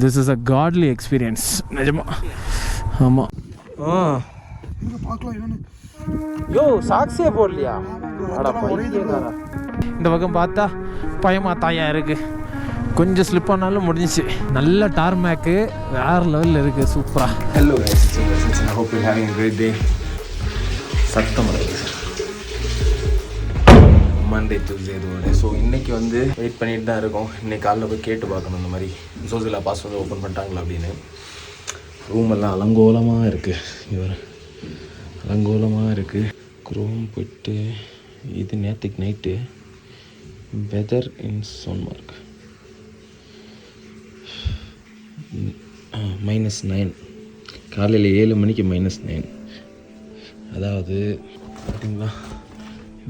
This is a காட்லி experience நிஜமா. ஆமாம். யோ சாக்ஸே போடலையா? இந்த பக்கம் பார்த்தா பயமா தாயா இருக்குது. கொஞ்சம் ஸ்லிப் ஆனாலும் முடிஞ்சிச்சு. நல்ல டார்மேக்கு வேறு லெவலில் இருக்குது. சூப்பராக. Hello guys, I hope you having a great day. சத்தம் இருக்குது சார். மண்டே டியூஸ்டே இதோட. ஸோ இன்றைக்கி வந்து வெயிட் பண்ணிட்டு தான் இருக்கோம். இன்றைக்கி காலைல போய் கேட்டு பார்க்கணும் இந்த மாதிரி ஜோசிலா பாஸ் வந்து ஓப்பன் பண்ணிட்டாங்களா அப்படின்னு. ரூமெல்லாம் அலங்கோலமாக இருக்குது. இவர் அலங்கோலமாக இருக்குது. ரூம் போய்ட்டு இது நேற்றுக்கு நைட்டு வெதர் இன் சோன்மார்க் -9. காலையில் 7 மணிக்கு -9. அதாவது பார்த்தீங்களா,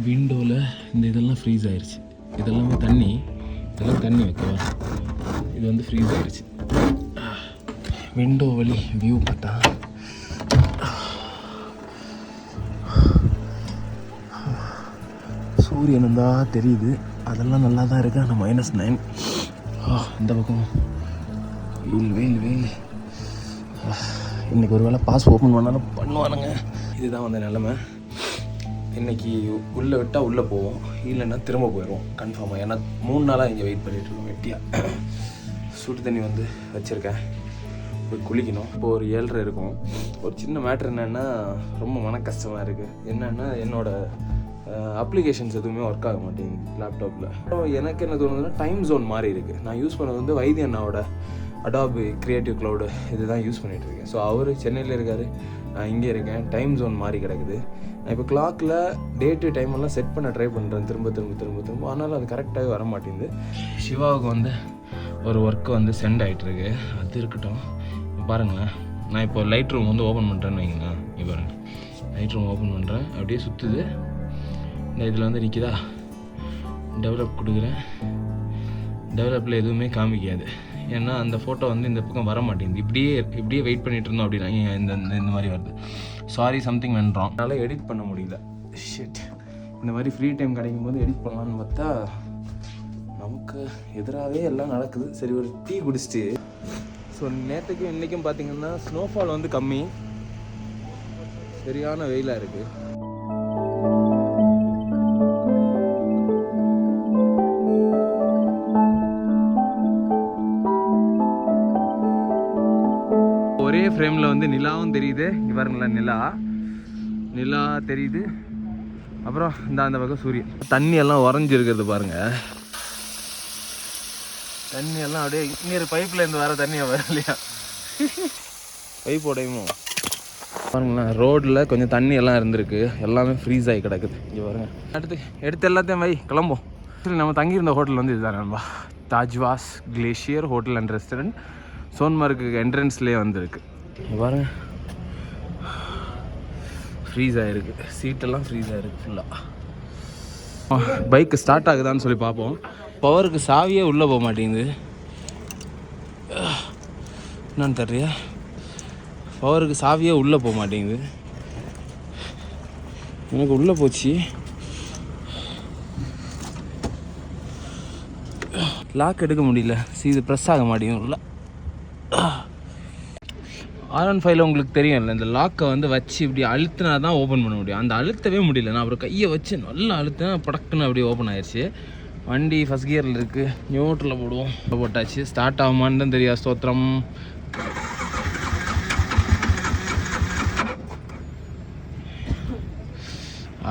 விண்டோவில் இந்த இதெல்லாம் ஃப்ரீஸ் ஆயிடுச்சு. இதெல்லாம் தண்ணி வைக்கவா, இது வந்து ஃப்ரீஸ் ஆயிடுச்சு. விண்டோ வழி வியூ பார்த்தா சூரியன் தான் தெரியுது. அதெல்லாம் நல்லா தான் இருக்குது. ஆனால் -9. இந்த பக்கம் வெயில். இன்றைக்கி ஒரு வேளை பாஸ் ஓப்பன் பண்ணாலும் பண்ணுவானுங்க. இதுதான் வந்து நிலமை. இன்றைக்கி உள்ளே விட்டால் உள்ளே போவோம், இல்லைன்னா திரும்ப போயிடுவோம் கன்ஃபார்மாக. ஏன்னா 3 நாளாக இங்கே வெயிட் பண்ணிகிட்ருக்கோம் வெட்டியாக. சுடு தண்ணி வந்து வச்சுருக்கேன், போய் குளிக்கணும். இப்போ ஒரு 7:30 இருக்கும். ஒரு சின்ன மேட்ரு என்னென்னா, ரொம்ப மன கஷ்டமாக இருக்குது. என்னென்னா, என்னோடய அப்ளிகேஷன்ஸ் எதுவுமே ஒர்க் ஆக மாட்டேங்குது லேப்டாப்பில். எனக்கு என்ன தோணுதுன்னா, டைம் ஜோன் மாறி இருக்குது. நான் யூஸ் பண்ணது வந்து வைத்தி அண்ணாவோட அடாபி கிரியேட்டிவ் க்ளவுடு இதுதான் யூஸ் பண்ணிகிட்ருக்கேன். ஸோ அவர் சென்னையில் இருக்கார், நான் இங்கே இருக்கேன். டைம் ஜோன் மாறி கிடக்குது. நான் இப்போ கிளாக்கில் டேட்டு டைமெல்லாம் செட் பண்ண ட்ரை பண்ணுறேன் திரும்ப. ஆனாலும் அது கரெக்டாகவே வர மாட்டேங்குது. சிவாவுக்கு வந்து ஒரு ஒர்க்கு வந்து சென்ட் ஆகிட்டுருக்கு. அது இருக்கட்டும். பாருங்களேன், நான் இப்போ லைட் ரூம் வந்து ஓப்பன் பண்ணுறேன்னு வைங்களேன். இப்போ பாருங்கள், லைட் ரூம் ஓப்பன் பண்ணுறேன், அப்படியே சுற்றுது. இந்த இதில் வந்து நிற்கிதா, டெவலப் கொடுக்குறேன். டெவலப்பில் எதுவுமே காமிக்காது. ஏன்னா அந்த ஃபோட்டோ வந்து இந்த பக்கம் வர மாட்டேங்குது. இப்படியே வெயிட் பண்ணிகிட்டு இருந்தோம் அப்படின்னா இந்த மாதிரி வருது. Sorry, something went wrong. அதனால் எடிட் பண்ண முடியல. ஷிட். இந்த மாதிரி ஃப்ரீ டைம் கிடைக்கும் போது எடிட் பண்ணலான்னு பார்த்தா நமக்கு எதிராகவே எல்லாம் நடக்குது. சரி, ஒரு டீ குடிச்சிட்டு. ஸோ நேற்றுக்கும் இன்றைக்கும் பார்த்திங்கன்னா ஸ்னோஃபால் வந்து கம்மி, சரியான வெயிலாக இருக்குது. ஒரே ஃப்ரேமில் வந்து நிலாவும் தெரியுது. இங்கே பாருங்களேன், நிலா தெரியுது. அப்புறம் அந்த பக்கம் சூரியன். தண்ணி எல்லாம் உறைஞ்சிருக்கிறது பாருங்கள். தண்ணி எல்லாம் அப்படியே இங்கே பைப்பில் இருந்து வர தண்ணியை வர இல்லையா, பைப் உடையுமோ பாருங்களேன். ரோடில் கொஞ்சம் தண்ணி எல்லாம் இருந்திருக்கு, எல்லாமே ஃப்ரீஸ் ஆகி கிடக்குது. இங்கே பாருங்க, எடுத்து எல்லாத்தையும் கிளம்போம். சரி, நம்ம தங்கியிருந்த ஹோட்டல் வந்து இதுதான் நண்பா, தாஜ்வாஸ் கிளேஷியர் ஹோட்டல் அண்ட் ரெஸ்டாரண்ட். சோன்மார்க்கு என்ட்ரன்ஸ்லேயே வந்துருக்கு. பாருங்க, ஃப்ரீஸ் ஆகிருக்கு. சீட்டெல்லாம் ஃப்ரீஸ் ஆகிருக்கு ஃபுல்லாக. பைக்கு ஸ்டார்ட் ஆகுதான்னு சொல்லி பார்ப்போம். பவருக்கு சாவியே உள்ளே போக மாட்டேங்குது. என்னன்னு தெரியல, பவருக்கு சாவியே உள்ளே போக மாட்டேங்குது. எனக்கு உள்ளே போச்சு. லாக் எடுக்க முடியல. இது ப்ரெஸ் ஆக மாட்டேங்குது உள்ள. R15 உங்களுக்கு தெரியும்ல, இந்த லாக்கை வந்து வச்சு இப்படி அழுத்தினா தான் ஓப்பன் பண்ண முடியும். அந்த அழுத்தவே முடியல. நான் அப்புறம் கையை வச்சு நல்லா அழுத்தினா படக்குன்னு அப்படியே ஓப்பன் ஆயிடுச்சு. வண்டி ஃபஸ்ட் கியரில் இருக்குது. நியூட்ரலில் போட்டாச்சு. ஸ்டார்ட் ஆகுமான்னு தான் தெரியாது. ஸ்தோத்திரம்.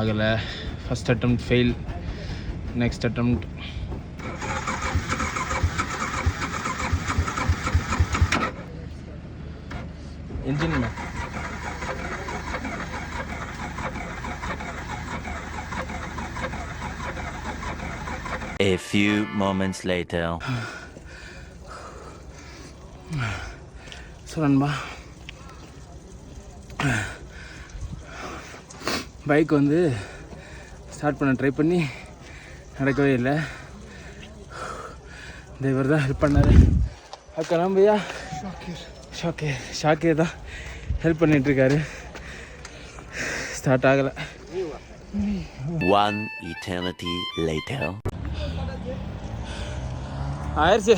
ஆகலை. First attempt fail. Next attempt. Engine में A few moments later. So நண்பா, பைக் வந்து ஸ்டார்ட் பண்ண ட்ரை பண்ணி நடக்கவே இல்லை. டிரைவர் தான் ஹெல்ப் பண்ணார். அக்கா பையா ஷாக்கே தான் ஹெல்ப் பண்ணிகிட்ருக்காரு. ஸ்டார்ட் ஆகலை. One eternity later. ஆயிடுச்சு.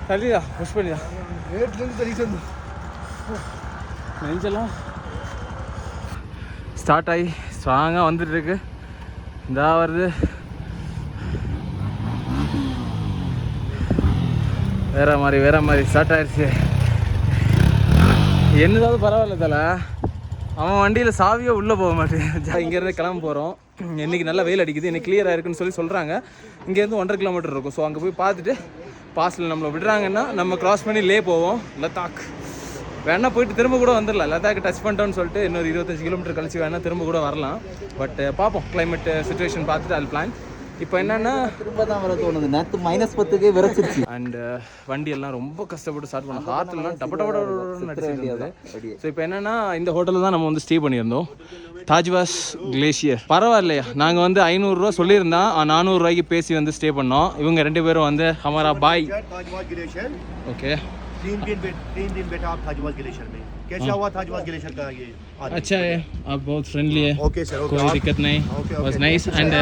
தள்ளியா புஷ் பண்ணியா நெஞ்செல்லாம் ஸ்டார்ட் ஆகி ஸ்ட்ராங்காக வந்துட்டு இருக்கு. இந்தா வருது. வேற மாதிரி ஸ்டார்ட் ஆயிடுச்சு. என்னதாவது பரவாயில்ல தல, அவன் வண்டியில் சாவியே உள்ளே போக மாட்டேன். இங்கேருந்து கிளம்ப போகிறோம். இன்றைக்கி நல்லா வெயில் அடிக்குது, இன்னைக்கு கிளியராக இருக்குன்னு சொல்கிறாங்க. இங்கேருந்து 1.5 கிலோமீட்டர் இருக்கும். ஸோ அங்கே போய் பார்த்துட்டு பாஸில் நம்மளை விடுறாங்கன்னா நம்ம கிராஸ் பண்ணி லே போவோம். லத்தாக் வேணா போயிட்டு திரும்ப கூட வந்துடலாம். லத்தாக்கு டச் பண்ணிட்டோன்னு சொல்லிட்டு இன்னொரு 25 கிலோமீட்டர் கழிச்சு வேணா திரும்ப கூட வரலாம். பட் பார்ப்போம், கிளைமேட் சுச்சுவேஷன் பார்த்துட்டு அது பிளான். இப்போ என்னென்னா திரும்ப தான் வர தோணுது. நேற்று -10க்கே விரைச்சிருச்சு. அண்ட் வண்டி எல்லாம் ரொம்ப கஷ்டப்பட்டு ஸ்டார்ட் பண்ணோம். ஹார்ட்லாம் டப்ப நடிச்சிருந்தது. ஸோ இப்போ என்னென்னா இந்த ஹோட்டலில் தான் நம்ம வந்து ஸ்டே பண்ணியிருந்தோம். தாஜ்வாஸ் கிளேஷியர். பரவாயில்லையா, நாங்கள் வந்து 500 ரூபா சொல்லியிருந்தோம், 400 ரூபாய்க்கு பேசி வந்து ஸ்டே பண்ணோம். இவங்க 2 பேரும் வந்து ஹமாரா பாய். ஓகே, 3 दिन बैठा आप ताजवास ग्लेशियर में। कैसा हुआ ताजवास ग्लेशियर का ये? अच्छा है, आप बहुत फ्रेंडली है. ओके सर, कोई दिक्कत नहीं, बस नाइस. एंड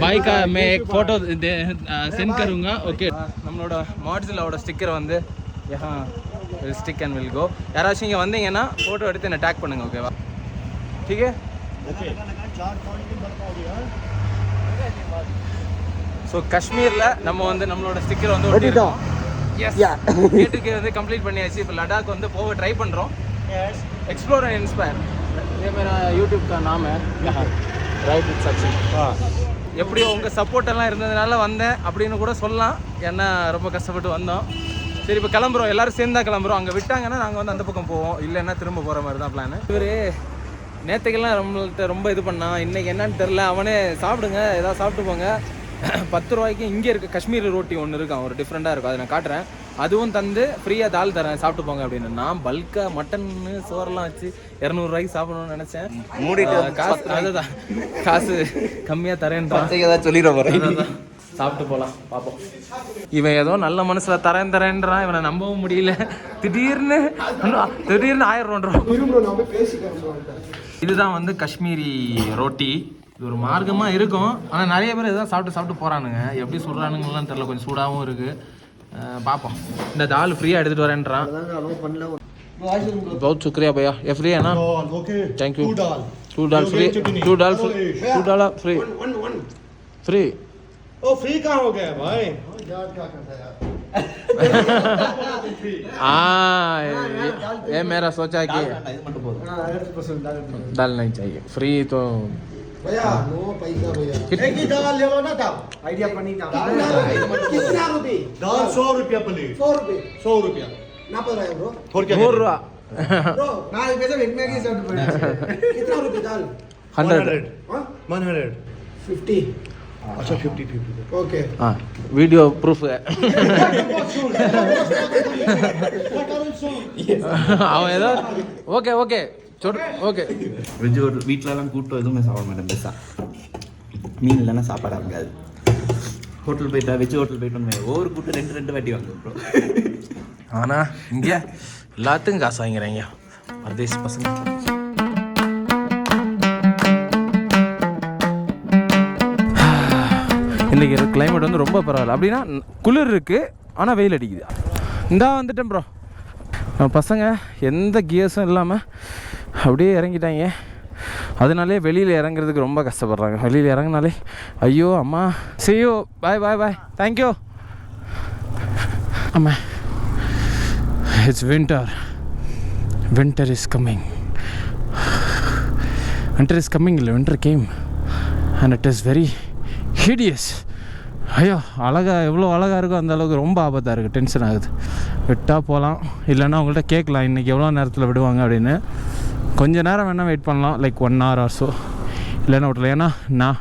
भाई का मैं एक फोटो सेंड करूँगा. ओके, நம்மளோட மாட்ஸிலோட ஸ்டிக்கர் வந்து यहाँ ஸ்டிக் அண்ட் வில் கோ. யாராச்சும் இங்கே வந்தீங்கன்னா ஃபோட்டோ எடுத்து என்ன டேக் பண்ணுங்க. ஓகேவா? ठीक है, ओके. 4 दिन बढ़ता हो गया. ஸோ காஷ்மீரில் நம்ம வந்து நம்மளோட ஸ்டிக்கர் வந்து ஒட்டிட்டோம். கேட்டுக்கு வந்து கம்ப்ளீட் பண்ணியாச்சு. இப்போ லடாக் வந்து போக ட்ரை பண்ணுறோம். एक्सप्लोर एंड इंस्पायर, ये मेरा यूट्यूब का नाम है. Right with Sachin. எப்படியோ உங்கள் சப்போர்ட் எல்லாம் இருந்ததுனால வந்தேன் அப்படின்னு கூட சொல்லலாம். ஏன்னா ரொம்ப கஷ்டப்பட்டு வந்தோம். சரி, இப்போ கிளம்புறோம். எல்லோரும் சேர்ந்து தான் கிளம்புறோம். அங்கே விட்டாங்கன்னா நாங்கள் வந்து அந்த பக்கம் போவோம், இல்லைன்னா திரும்ப போகிற மாதிரி தான் பிளான். இவர் நேற்றுக்கெல்லாம் நம்மள்கிட்ட ரொம்ப இது பண்ணான். இன்றைக்கி என்னன்னு தெரில. அவனே சாப்பிடுங்க, ஏதாவது சாப்பிட்டு போங்க, 10 ரூபாய்க்கு இங்கே இருக்குது காஷ்மீரி ரோட்டி ஒன்று இருக்கும், ஒரு டிஃப்ரெண்ட்டாக இருக்கும், அதை நான் காட்டுறேன். அதுவும் தந்து ஃப்ரீயாக தால் தரேன், சாப்பிட்டு போங்க அப்படின்னு. நான் பல்காக மட்டன்னு சோறெல்லாம் வச்சு 200 ரூபாய்க்கு சாப்பிடணும்னு நினச்சேன். மூடிட்டு காசு, அதுதான் காசு கம்மியாக தரேன்றான். சொல்லிட போகிறேன், சாப்பிட்டு போகலாம், பார்ப்போம். இவன் ஏதோ நல்ல மனசில் தரேன்றான். இவனை நம்பவும் முடியல. திடீர்னு 1000 ரூபா. இதுதான் வந்து காஷ்மீரி ரோட்டி. இது ஒரு மார்க்கமாக இருக்கும். ஆனால் நிறைய பேர் எதாவது சாப்பிட்டு போகிறானுங்க. எப்படி சுடுறானுங்கலாம் தெரியல. கொஞ்சம் சூடாகவும் இருக்குது. பார்ப்போம். இந்த தால் ஃப்ரீயாக எடுத்துகிட்டு வரேன்றான். बहुत शुक्रिया भैया, ये फ्री है ना? Okay, thank you. 2 दाल फ्री. 2 दाल फ्री. फ्री. ओ फ्री कहाँ हो गया भाई? हाँ, ये मेरा सोचा कि दाल नहीं चाहिए, फ्री तो भैया नो पैसा भैया. एक ही दाल ले लो ना तब. आइडिया पनीर दाल. कितना रुपए? दाल 100 रुपया प्लेट. 100 रुपए. 100 रुपया. ना पड़ रहा है ब्रो. और क्या? 100 रुपया. ब्रो, ना पैसे एक में की 70 रुपए. कितना रुपए दाल? 100. हां 100. 50. अच्छा 50. ओके. हाँ, वीडियो प्रूफ है. அவன் ஏதோ okay okay okay. Veg hotel வீட்டிலலாம் கூட்டம் எதுவுமே சாப்பிட மாட்டேன். பெருசாக மீன் இல்லைன்னா சாப்பாடு ஆகாது. ஹோட்டல் போயிட்டா, வெஜ் ஹோட்டல் போயிட்டோம், ஒவ்வொரு கூட்டம் 2 வாட்டி வாங்க. ஆனால் இங்கே எல்லாத்துக்கும் காசு வாங்கிறாங்க பரதேசி பசங்க. இன்றைக்கி கிளைமேட் வந்து ரொம்ப பரவாயில்ல. அப்படின்னா குளிர் இருக்குது, ஆனால் வெயில் அடிக்குது. இந்தா வந்துட்டேன் ப்ரோ. பசங்க எந்த கியர்ஸும் இல்லாமல் அப்படியே இறங்கிட்டாங்க. அதனாலே வெளியில் இறங்குறதுக்கு ரொம்ப கஷ்டப்படுறாங்க. வெளியில் இறங்கினாலே ஐயோ அம்மா. செய்யோ பாய் பாய் பாய், தேங்க்யூ அம்மா. It's winter is coming. இல்லை, winter came and it is very hideous. ஐயோ அழகாக, எவ்வளோ அழகாக இருக்கோ அந்த அளவுக்கு ரொம்ப ஆபத்தாக இருக்குது. டென்ஷன் ஆகுது. விட்டால் போகலாம், இல்லைன்னா அவங்கள்ட்ட கேட்கலாம் இன்றைக்கி எவ்வளோ நேரத்தில் விடுவாங்க அப்படின்னு. கொஞ்சம் நேரம் வேணால் வெயிட் பண்ணலாம், லைக் 1 hour ஆர் ஸோ. இல்லைன்னா விட்டல. ஏன்னா நான்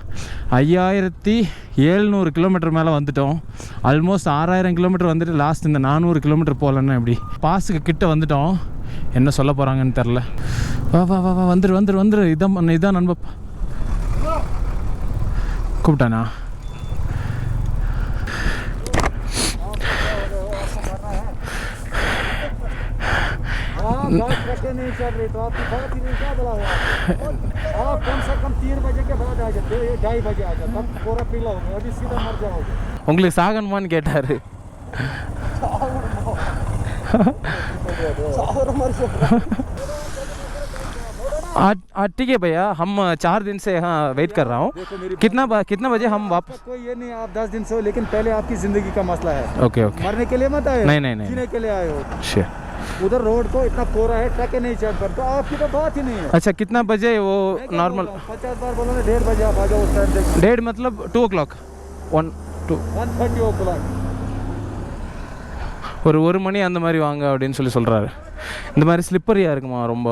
5700 கிலோமீட்டர் மேலே வந்துட்டோம். ஆல்மோஸ்ட் 6000 கிலோமீட்டர் வந்துட்டு லாஸ்ட் இந்த 400 கிலோமீட்டர் போகலன்னா எப்படி? பாஸுக்கு கிட்ட வந்துட்டோம். என்ன சொல்ல போகிறாங்கன்னு தெரில. வா வா வா வா, வந்துரு. இதான் நண்பப்பா கூப்பிட்டானா? नहीं चल रही तो आपकी बात ही नहीं क्या बोला हुआ. आप कम से कम 3 बजे के बाद आ जाते, 2:30 बजे आ जाते, तब पूरा पीला होगा, अभी सीधा मर जाओगे. உங்களுக்கு சாகணுமான்னு கேட்டார். ठीक है भैया, हम 4 दिन से यहाँ वेट कर रहा हूँ. कितना बजे हम वापस? कोई ये नहीं, आप 10 दिन से हो, लेकिन पहले आपकी जिंदगी का मसला है. Okay okay. मरने के लिए मत आए. नहीं. जीने के लिए आए हो. श्योर. उधर रोड को इतना कोरा है, ट्रक नहीं चल पर, तो आपकी तो बात ही नहीं है. अच्छा, कितना बजे वो नॉर्मल? 50 बार बोलो ना, 1:30 बजे आप आ जाओ. उस टाइम तक 1:30 मतलब 2 o'clock. 1:30 o'clock. ஒரு மணி அந்த மாதிரி வாங்க அப்படின்னு சொல்கிறாரு. இந்த மாதிரி ஸ்லிப்பரியாக இருக்குமா ரொம்ப?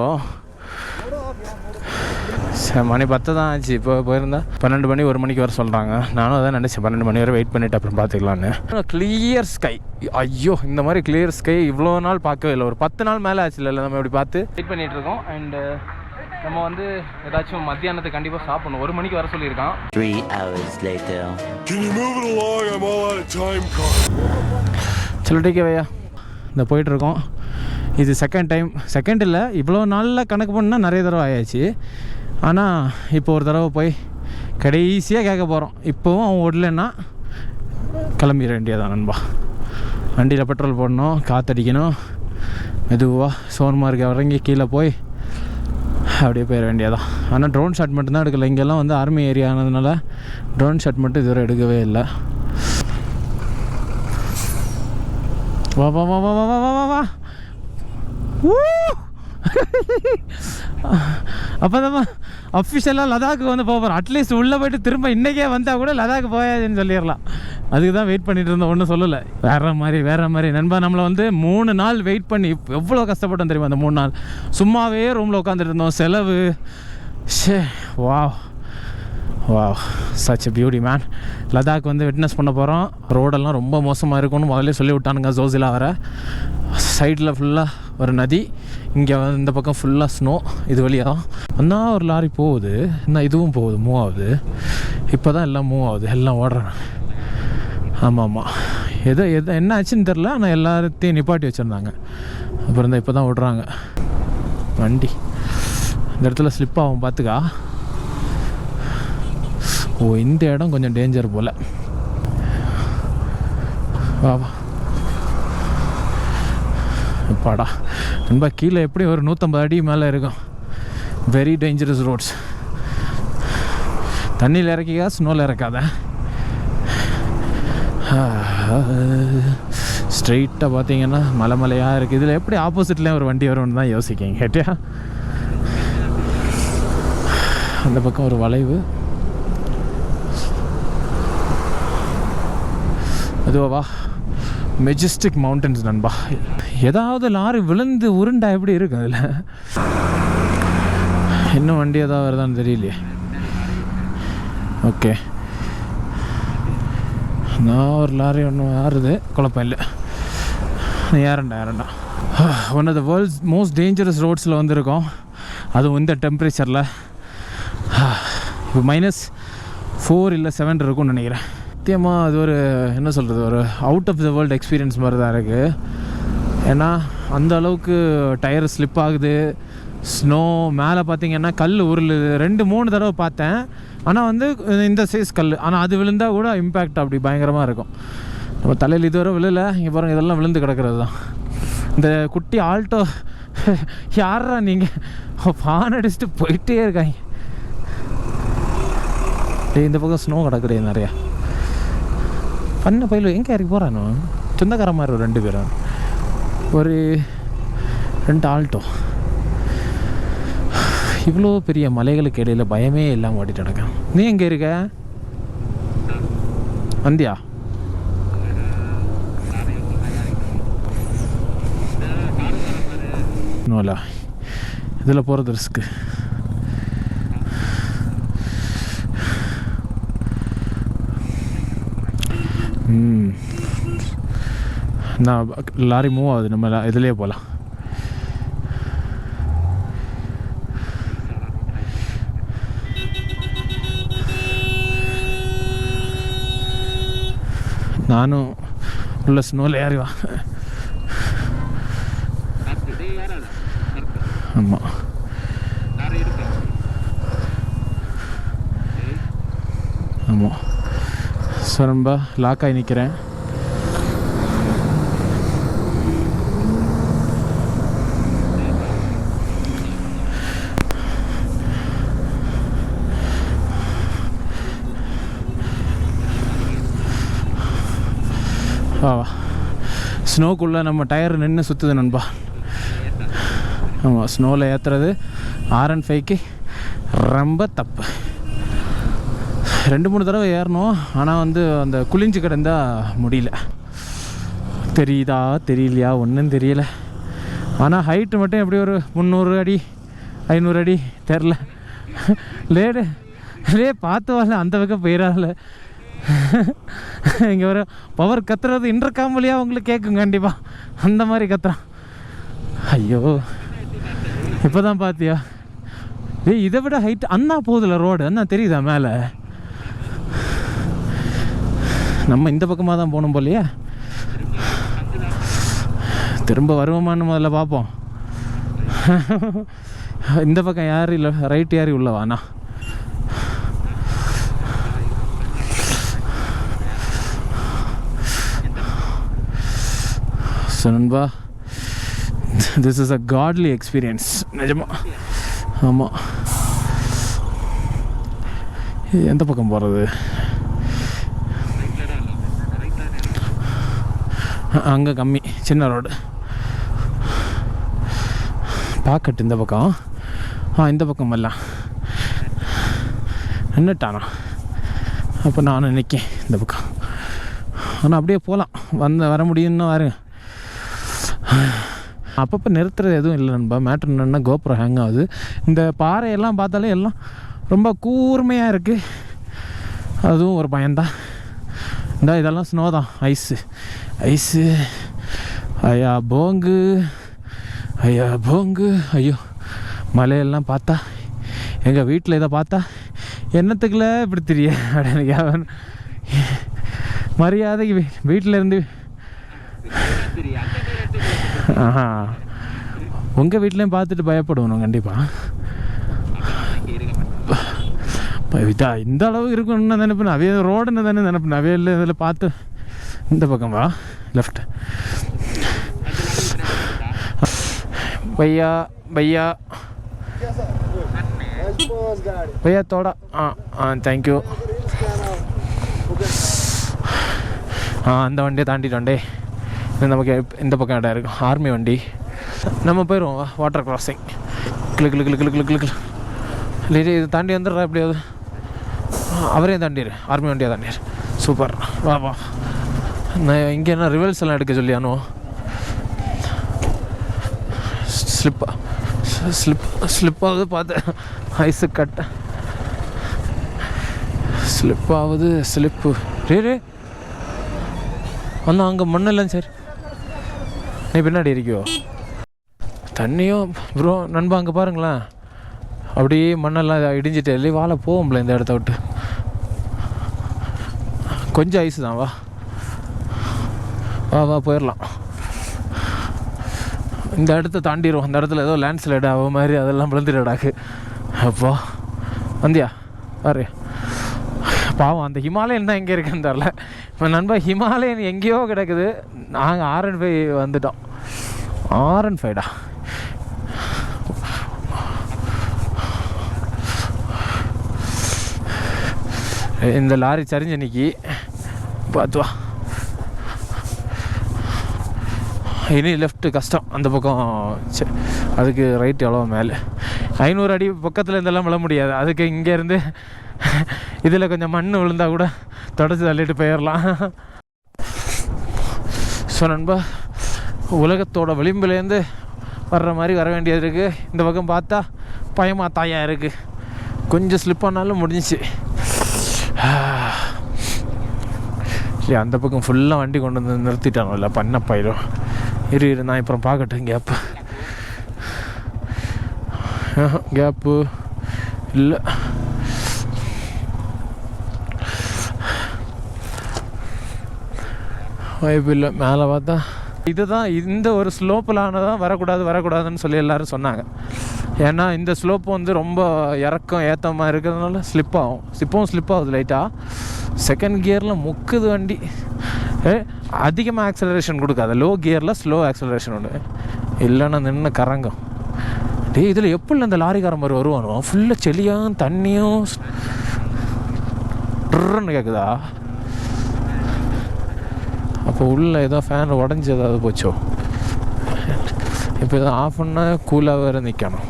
மணி 10 தான் ஆச்சு. இப்போ போயிருந்தா 12 மணி 1 மணிக்கு வர சொல்கிறாங்க. நானும் அதான் நினச்சேன், 12 மணி வரை வெயிட் பண்ணிவிட்டு அப்புறம் பார்த்துக்கலான்னு. Clear sky. ஐயோ, இந்த மாதிரி கிளியர் ஸ்கை இவ்வளோ நாள் பார்க்கவே இல்லை. ஒரு 10 நாள் மேலே ஆச்சு இல்லை நம்ம இப்படி பார்த்து வெயிட் பண்ணிகிட்டு இருக்கோம். அண்டு நம்ம வந்து ஏதாச்சும் மத்தியானத்துக்கு கண்டிப்பாக சாப்பிடணும். 1 மணிக்கு வர சொல்லியிருக்கான். 3 hours later. Can you move it along? I'm all out of time. சொல்லிட்டே வையா, இந்த போயிட்டுருக்கோம். இது செகண்ட் இல்லை, இவ்வளோ நாளில் கணக்கு பண்ணால் நிறைய தடவை ஆயாச்சு. ஆனால் இப்போ ஒரு தடவை போய் கடைசியாக கேட்க போகிறோம். இப்போவும் அவன் ஓடலைன்னா கிளம்பிட வேண்டியதான் நண்பா. வண்டியில் பெட்ரோல் போடணும், காற்றடிக்கணும், மெதுவாக சோன்மார்க் இறங்கி கீழே போய் அப்படியே போயிட வேண்டியதான். ஆனால் ட்ரோன் ஷாட் மட்டும்தான் எடுக்கலை. இங்கெல்லாம் வந்து ஆர்மி ஏரியா ஆனதுனால ட்ரோன் ஷாட் மட்டும் இதுவரை எடுக்கவே இல்லை. வா வா வா வா வா வா வா வா. அப்போ தான் அஃபிஷியலாக லடாக்கு வந்து போகிறோம். அட்லீஸ்ட் உள்ளே போய்ட்டு திரும்ப இன்றைக்கே வந்தால் கூட லடாக்கு போயாதுன்னு சொல்லிடலாம். அதுக்கு தான் வெயிட் பண்ணிட்டு இருந்தோம், ஒன்றும் சொல்லலை. வேறு மாதிரி நண்பா, நம்மளை வந்து 3 நாள் வெயிட் பண்ணி எவ்வளோ கஷ்டப்பட்டோம் தெரியுமா? அந்த 3 நாள் சும்மாவே ரூமில் உட்காந்துட்டு இருந்தோம். செலவு wow such a beauty man. Ladakh வந்து விட்னஸ் பண்ண போகிறோம். ரோடெல்லாம் ரொம்ப மோசமாக இருக்கும்னு முதல்ல சொல்லி விட்டானுங்க. ஜோசிலா வர சைடில் ஃபுல்லாக ஒரு நதி, இங்கே வந்து இந்த பக்கம் ஃபுல்லாக ஸ்னோ. இது வழியாக தான் ஒரு லாரி போகுது, இன்னும் இதுவும் போகுது, மூவ் ஆகுது. இப்போ தான் எல்லாம் மூவ் ஆகுது, எல்லாம் ஓடுறாங்க. ஆமாம், எது என்ன ஆச்சுன்னு தெரில. ஆனால் எல்லாத்தையும் நிப்பாட்டி வச்சுருந்தாங்க. அப்புறம் தான் இப்போ தான் விடுறாங்க வண்டி. இந்த இடத்துல ஸ்லிப் ஆகும், பார்த்துக்கா. ஓ, இந்த இடம் கொஞ்சம் டேஞ்சர் போல். வா பாடா நண்பா, கீழே எப்படி ஒரு 150 அடி மேலே இருக்கும். Very dangerous roads. தண்ணியில் இறக்கிக்கா, ஸ்னோவில் இறக்காத. ஸ்ட்ரெயிட்டாக பார்த்தீங்கன்னா மலையாக இருக்குது. இதில் எப்படி ஆப்போசிட்லேயும் ஒரு வண்டி வரும்னு தான் யோசிக்கிங்க கேட்டியா. அந்த பக்கம் ஒரு வளைவு. அதுவா மெஜஸ்டிக் மவுண்டன்ஸ் நண்பா. ஏதாவது லாரி விழுந்து உருண்டா எப்படி இருக்கும் அதில்? இன்னும் வண்டி ஏதாவது வருதான்னு தெரியலையே. ஓகே, நான் ஒரு லாரி ஒன்று ஆறுது, குழப்பம் இல்லை. ஏறண்டா. One of the world's most dangerous ரோட்ஸில் வந்துருக்கோம். அதுவும் இந்த டெம்பரேச்சரில். இப்போ -4 இல்லை 7 இருக்கும்னு நினைக்கிறேன். சத்தியமாக அது ஒரு என்ன சொல்கிறது, ஒரு out of the world experience மாதிரி தான் இருக்குது. ஏன்னா அந்த அளவுக்கு டயர் ஸ்லிப் ஆகுது. ஸ்னோ மேலே பார்த்தீங்கன்னா கல் உருளுது. 2-3 தடவை பார்த்தேன். ஆனால் வந்து இந்த சைஸ் கல். ஆனால் அது விழுந்தால் கூட இம்பேக்ட் அப்படி பயங்கரமாக இருக்கும். நம்ம தலையில் இதுவரை விழலை. இங்கே பாருங்கள், இதெல்லாம் விழுந்து கிடக்கிறது தான். இந்த குட்டி ஆல்டோ யாரா நீங்கள் பான் அடிச்சுட்டு போயிட்டே இருக்காங்க. இந்த பக்கம் ஸ்னோ கிடக்குது நிறையா. பண்ண பயில எங்கே இறக்கி போகிறானோ, சொந்தக்கார மாதிரி ஒரு 2 பேரும், ஒரு 2 ஆல்டோ. இவ்வளோ பெரிய மலைகளுக்கு இடையில் பயமே இல்லாமல் ஓட்டிட்டு நடக்கேன். நீ எங்கே இருக்க? வந்தியா? நோலா, இதில் போகிறது ரிஸ்க்கு. நான் லாரி மூவ் ஆகுது, நம்ம இதுலேயே போகலாம். நானும் உள்ள ஸ்னோவில் ஏறிவா. ஆமாம், ஆமாம். ஸோ ரொம்ப லாக் ஆகி நிற்கிறேன். ஸ்னோக்குள்ளே நம்ம டயர் நின்று சுற்றுது நண்பா. ஆமாம், ஸ்னோவில் ஏற்றுறது R15க்கு ரொம்ப தப்பு. 2-3 தடவை ஏறணும், ஆனால் வந்து அந்த குளிஞ்சு கிடந்தா முடியல. தெரியுதா தெரியலையா ஒன்றும் தெரியல. ஆனால் ஹைட்டு மட்டும் எப்படி ஒரு 300 அடி 500 அடி தெரில. லே பார்த்து வரல, அந்த பக்கம் போயிடாதுல. இங்கே ஒரு பவர் கத்துறது இன்டர்காம் உங்களுக்கு கேட்கும் கண்டிப்பாக, அந்த மாதிரி கத்துறான். ஐயோ இப்போ தான் பார்த்தியா? இதை விட ஹைட் அண்ணா போகுதுல ரோடு, அண்ணா தெரியுதா மேலே? நம்ம இந்த பக்கமாக தான் போகணும் போலையா? திரும்ப வருவோமான்னு முதல்ல பார்ப்போம். இந்த பக்கம் யார் இல்லை, ரைட் யார் உள்ளவாண்ணா? ஸோ நண்பா, திஸ் இஸ் அ காட்லி எக்ஸ்பீரியன்ஸ் நிஜமா. ஆமாம், எந்த பக்கம் போகிறது? அங்கே கம்மி, சின்ன ரோடு. பாக்கட்டு இந்த பக்கம். இந்த பக்கம் எல்லாம் நின்றுட்டானா? அப்போ நானும் நிற்கேன் இந்த பக்கம். ஆனால் அப்படியே போகலாம், வர முடியும்னு பாருங்க. அப்பப்போ நிறுத்துறது எதுவும் இல்லை நண்பா. மேட்ரு என்னென்னா கோப்ரோ ஹேங் ஆகுது. இந்த பாறையெல்லாம் பார்த்தாலே எல்லாம் ரொம்ப கூர்மையாக இருக்குது, அதுவும் ஒரு பயன்தான். இதெல்லாம் ஸ்னோ தான், ஐஸு. ஐயா போங்கு, ஐயோ மலையெல்லாம் பார்த்தா, எங்கள் வீட்டில் இதை பார்த்தா என்னத்துக்குள்ள இப்படி தெரிய அப்படின்னு மரியாதைக்கு வீட்டில் இருந்து. உங்கள் வீட்லேயும் பார்த்துட்டு பயப்படுவோம் கண்டிப்பாக. இதா இந்த அளவு இருக்குன்னு நினைப்பேன். அவைய ரோடுன்னு தானே நினைப்பேன். அவையில் இதில் பார்த்து இந்த பக்கம் வா, லெஃப்ட். भैया भैया भैया थोड़ा தேங்க்யூ. அந்த வண்டியை தாண்டிட்டோண்டே. நமக்கு இந்த பக்கம் இடம் இருக்கும், ஆர்மி வண்டி. நம்ம போயிடுவோம் வாட்டர் கிராசிங். கிளு இல்லை, இது தாண்டி வந்துடுறா எப்படியாவது. அவரையும் தாண்டிடு, ஆர்மி வண்டியாக தாண்டிடு. சூப்பர், வா. நான் இங்கே என்ன ரிவல்ஸ் எல்லாம் எடுக்க சொல்லியானோ? ஸ்லிப்பாகுது பார்த்தேன். ஐஸு கட்ட ஸ்லிப்பாகுது, ஸ்லிப்பு. ரே வந்தா அங்கே மண்ணெல்லாம். சரி, நீ பின்னாடி இருக்கியோ? தண்ணியும் ப்ரோ நண்பா அங்கே பாருங்களேன், அப்படியே மண்ணெல்லாம் இடிஞ்சிட்டு இல்லை. வாழை போவோம்ல இந்த இடத்த விட்டு. கொஞ்சம் ஐஸு தான், வா போயிடலாம். இந்த இடத்த தாண்டிடுவோம். அந்த இடத்துல ஏதோ லேண்ட்ஸ்லைடு ஆக மாதிரி அதெல்லாம் விழுந்துடாக்கு. அப்போ வந்தியா பாரு, பாவம். அந்த ஹிமாலயன் தான் எங்கே இருக்குன்னு தெரில. இப்போ நண்பா ஹிமாலயன் எங்கேயோ கிடக்குது. நாங்கள் R15 வந்துட்டோம். R15டா. இந்த லாரி சரிஞ்சு நிற்கி பார்த்து வா. இனி லெஃப்ட்டு கஷ்டம் அந்த பக்கம். அதுக்கு ரைட் எவ்வளோ மேலே 500 அடி பக்கத்தில் இருந்தெல்லாம் விழ முடியாது. அதுக்கு இங்கேருந்து இதில் கொஞ்சம் மண் விழுந்தால் கூட தொடச்சி தள்ளிட்டு போயிடலாம். ஸோ நண்பா, உலகத்தோட விளிம்புலேருந்து வர்ற மாதிரி வர வேண்டியது இருக்குது. இந்த பக்கம் பார்த்தா பயமாத்தாயாக இருக்குது. கொஞ்சம் ஸ்லிப் ஆனாலும் முடிஞ்சிச்சு. இல்லை, அந்த பக்கம் ஃபுல்லாக வண்டி கொண்டு வந்து நிறுத்திட்டானோ இல்லை பண்ணப்பாயிரும். இரு நான் அப்புறம் பார்க்கட்டும். கேப்பு இல்லை. வாய்ப்பு இல்லை. மேலே பார்த்தா இதுதான், இந்த ஒரு ஸ்லோப்பிலானதான் வரக்கூடாதுன்னு சொல்லி எல்லோரும் சொன்னாங்க. ஏன்னா இந்த ஸ்லோப்பு வந்து ரொம்ப இறக்கம் ஏற்றமாக இருக்கிறதுனால ஸ்லிப் ஆகும். இப்போவும் ஸ்லிப் ஆகுது லைட்டாக. செகண்ட் கியரில் முக்குது வண்டி. அதிகமாக ஆக்சலரேஷன் கொடுக்காது. லோ கியரில் ஸ்லோ ஆக்சலரேஷன் உண்டு, இல்லைன்னா நின்று கரங்கும். இதில் எப்படி இந்த லாரிக்காரன் மாதிரி வருவானோ, ஃபுல்லாக செளியும் தண்ணியும் ட்ருன்னு கேட்குதா? அப்போ உள்ளே ஏதோ ஃபேன் உடஞ்சி ஏதாவது போச்சோ. இப்போ இதை ஆஃப் பண்ணால் கூலாக வேறு நிற்கணும்.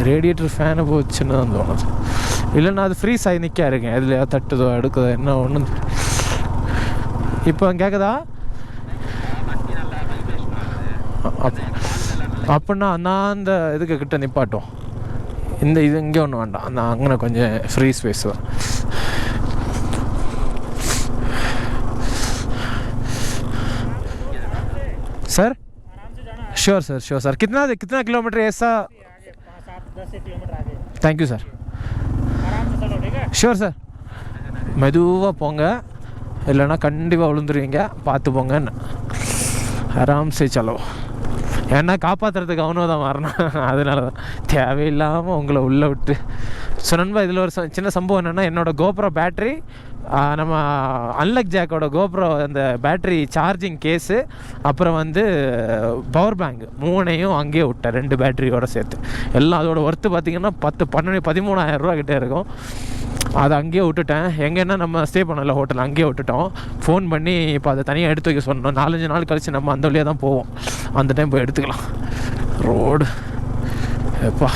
ரேடியேட்டர் ஃபேனு போச்சுன்னு தான் தோணுது. இல்லைன்னா அது ஃப்ரீஸ் ஆகி நிற்க இருக்கேன். எதுலையா தட்டுதோ எடுக்குதோ என்ன ஒன்று. இப்போ கேட்குதா? அப்படின்னா நான் அந்த இதுக்கு கிட்ட நிப்பாட்டும். இது இங்கே ஒன்றும் வேண்டாம். அந்த அங்கே கொஞ்சம் ஃப்ரீ ஸ்பேஸ் தான். Sir sure sir sure sir. कितना किलोमीटर है ऐसा? 5-10 किलोमीटर आगे. Thank you sir. आराम से चलो, ठीक है? Sure sir. மெதுவாக போங்க, இல்லைன்னா கண்டிப்பாக விழுந்துருவீங்க. பார்த்து போங்கன்னு. ஆராம் சே சலோ. ஏன்னா காப்பாற்றுறதுக்கு அவனும் தான் மாறணும். அதனால தான் தேவையில்லாமல் உங்களை உள்ளே விட்டு. ஸோ நண்பா, இதில் ஒரு சின்ன சம்பவம் என்னென்னா, என்னோடய கோப்ரோ பேட்ரி, நம்ம அன்லக் ஜாக்கோட கோப்ரோ அந்த பேட்ரி சார்ஜிங் கேஸு, அப்புறம் வந்து பவர் பேங்க் 3ஐயும் அங்கேயே விட்டேன். 2 பேட்டரியோடு சேர்த்து. எல்லாம் அதோட ஒர்த்து பார்த்திங்கன்னா 13,000 ரூபா கிட்டே இருக்கும். அதை அங்கேயே விட்டுட்டேன். எங்கன்னா நம்ம ஸ்டே பண்ணல ஹோட்டல், அங்கேயே விட்டுட்டோம். ஃபோன் பண்ணி இப்போ அதை தனியாக எடுத்து வைக்க சொன்னோம். 4-5 நாள் கழித்து நம்ம அந்த வழியாக தான் போவோம். அந்த டைம் போய் எடுத்துக்கலாம். ரோடு எப்பா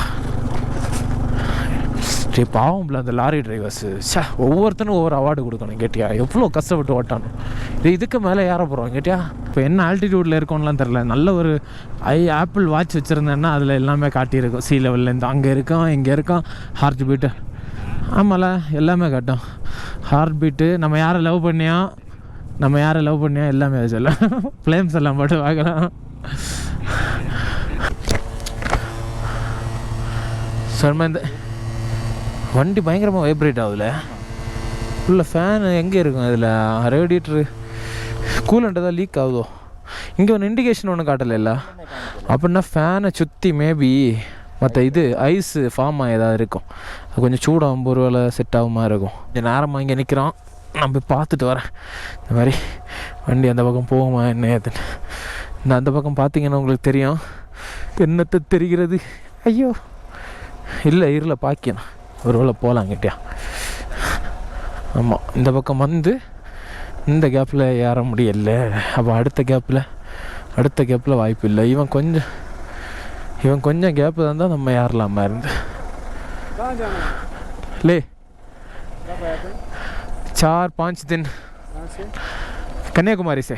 பாவம்ல அந்த லாரி டிரைவர்ஸு. ஒவ்வொருத்தனும் ஒவ்வொரு அவார்டு கொடுக்கணும். கேட்டியா எவ்வளோ கஷ்டப்பட்டு ஓட்டானும். இதுக்கு மேலே ஏற போகிறோம் கேட்டியா. இப்போ என்ன ஆல்டிடியூடில் இருக்கோம்லாம் தெரில. நல்ல ஒரு ஆப்பிள் வாட்ச் வச்சுருந்தேன்னா அதில் எல்லாமே காட்டியிருக்கும். சி லெவல்லேருந்து அங்கே இருக்கோம், இங்கே இருக்கோம். ஹார்ட் பீட்டு, ஆமாம்ல, எல்லாமே காட்டும். ஹார்ட் பீட்டு, நம்ம யாரை லவ் பண்ணியா எல்லாமே சொல்ல. ஃப்ளேம்ஸ் எல்லாம் போட்டு பார்க்கலாம். சொன்ன இந்த வண்டி பயங்கரமாக வைப்ரேட் ஆகுதுல. ஃபுல்லாக ஃபேனு எங்கே இருக்கும் அதில்? ரேடியேட்ரு கூலண்ட் தான் லீக் ஆகுதோ. இங்கே ஒன்று இண்டிகேஷன் ஒன்று காட்டலைல்ல. அப்படின்னா ஃபேனை சுற்றி மேபி மற்ற இது ஐஸு ஃபார்ம் ஏதாவது இருக்கும். அது கொஞ்சம் சூடாகும், ஒரு வேலை செட் ஆகுமா இருக்கும். கொஞ்சம் நேரமாக இங்கே நிற்கிறோம். நான் போய் பார்த்துட்டு வரேன் இந்த மாதிரி வண்டி அந்த பக்கம் போகுமா என்ன ஏதுன்னு. இந்த அந்த பக்கம் பார்த்தீங்கன்னா உங்களுக்கு தெரியும். என்னத்தை தெரிகிறது? ஐயோ இல்லை பார்க்கணும். ஒரு வேளை போகலாம் கிட்டியா. ஆமாம், இந்த பக்கம் வந்து இந்த கேப்பில் ஏற முடியல. அப்போ அடுத்த கேப்பில் வாய்ப்பு இல்லை. இவன் கொஞ்சம் கேப்பு தான் நம்ம ஏறலாமா இருந்து. ले 4-5 दिन कन्याकुमारी से.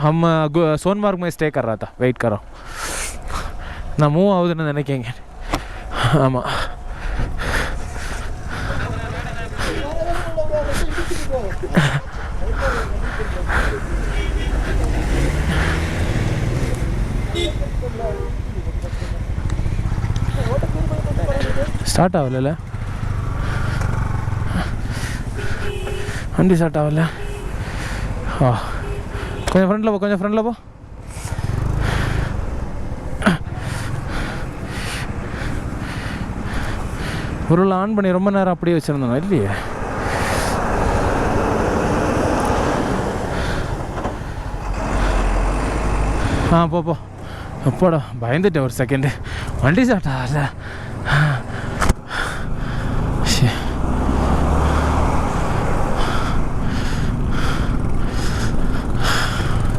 हम सोनमार्ग में स्टे कर रहा था. वेट कर रहा हूँ. நான் மூவ் ஆகுதுன்னு நினைக்கேங்க. ஆமாம், ஸ்டார்ட் ஆகல. வண்டி ஸ்டார்ட் ஆகல. கொஞ்சம் ஃப்ரண்டில் போ. ஒரு ஆன் பண்ணி ரொம்ப நேரம் அப்படியே வச்சுருந்தோம் இல்லையே. போ அப்போடா பயந்துட்டேன் ஒரு செகண்டு. வண்டி ஸ்டார்ட் ஆகல.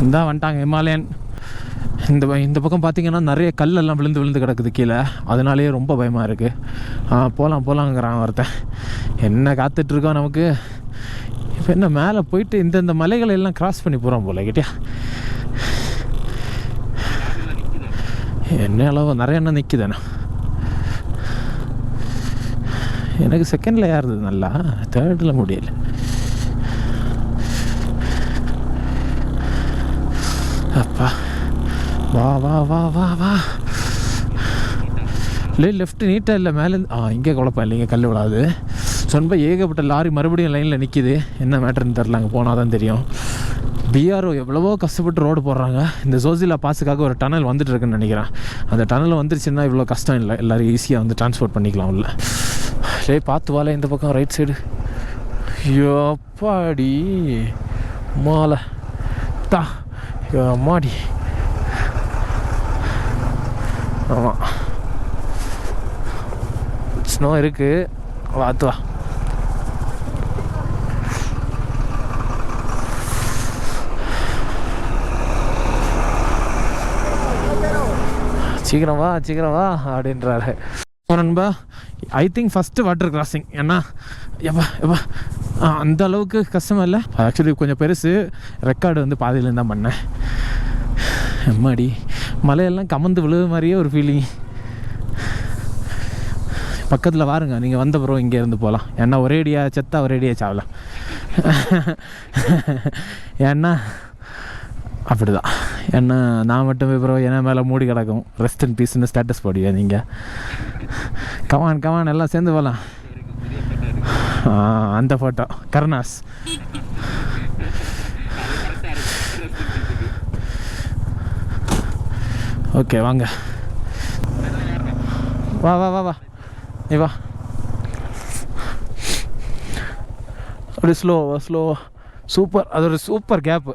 இந்தா வந்துட்டாங்க ஹிமாலயன். இந்த பக்கம் பார்த்தீங்கன்னா நிறைய கல்லெல்லாம் விழுந்து கிடக்குது கீழே. அதனாலேயே ரொம்ப பயமாக இருக்குது. போகலாங்கிறான் ஒருத்தன். என்ன காத்துட்ருக்கோம் நமக்கு. இப்போ என்ன மேலே போயிட்டு இந்த மலைகளை எல்லாம் கிராஸ் பண்ணி போகிறோம் போல கேட்டியா. என்ன அளவு நிறைய எண்ணம் நிற்குதுண்ணா. எனக்கு செகண்டில் ஏறுது நல்லா, தேர்டில் முடியல. அப்பா வா வா வா வா வா. லெஃப்ட்டு நீட்டாக இல்லை, மேலேருந்து இங்கே குழப்பம் இல்லை, இங்கே கல் விடாது. சொன்ப ஏகப்பட்ட லாரி மறுபடியும் லைனில் நிற்கிது. என்ன மேட்டர்னு தெரில, அங்கே போனால் தான் தெரியும். பிஆர்ஓ எவ்வளவோ கஷ்டப்பட்டு ரோடு போடுறாங்க. இந்த ஜோசிலா பாஸுக்காக ஒரு டனல் வந்துட்டு இருக்குன்னு நினைக்கிறேன். அந்த டனல் வந்துருச்சுன்னா இவ்வளோ கஷ்டம் இல்லை, எல்லோரும் ஈஸியாக வந்து டிரான்ஸ்போர்ட் பண்ணிக்கலாம் உள்ள. பார்த்து வாழை இந்த பக்கம் ரைட் சைடு. யோப்பாடி மாலை தா மாடி. ஆமாம், ஸ்னோ இருக்குது. பார்த்து வா. சீக்கிரம் வா அப்படின்றாரு. நண்பா I think first water crossing. ஏன்னா எப்பா அந்த அளவுக்கு கஷ்டமாக இல்லை. ஆக்சுவலி கொஞ்சம் பெருசு. ரெக்கார்டு வந்து பாதியிலேருந்து தான் பண்ணேன். எம்மாடி மலையெல்லாம் கமந்து விழுது மாதிரியே ஒரு ஃபீலிங். பக்கத்தில் வாருங்க, நீங்கள் வந்த பிறகு இங்கே இருந்து போகலாம். ஏன்னா ஒரேடியாக செத்தா ஒரேடியாக சாவலாம். ஏன்னா அப்படி தான். ஏன்னா நான் மட்டும் பிறகு ஏன்னா மேலே மூடி கிடக்கும். ரெஸ்ட் அண்ட் பீஸ்ன்னு ஸ்டேட்டஸ் போடுவீங்க நீங்கள். கமான் எல்லாம் சேர்ந்து போகலாம். அந்த ஃபோட்டோ கருணாஸ். ஓகே வாங்க, வா நீ வா. அப்படி ஸ்லோ சூப்பர். அது ஒரு சூப்பர் கேப்பு.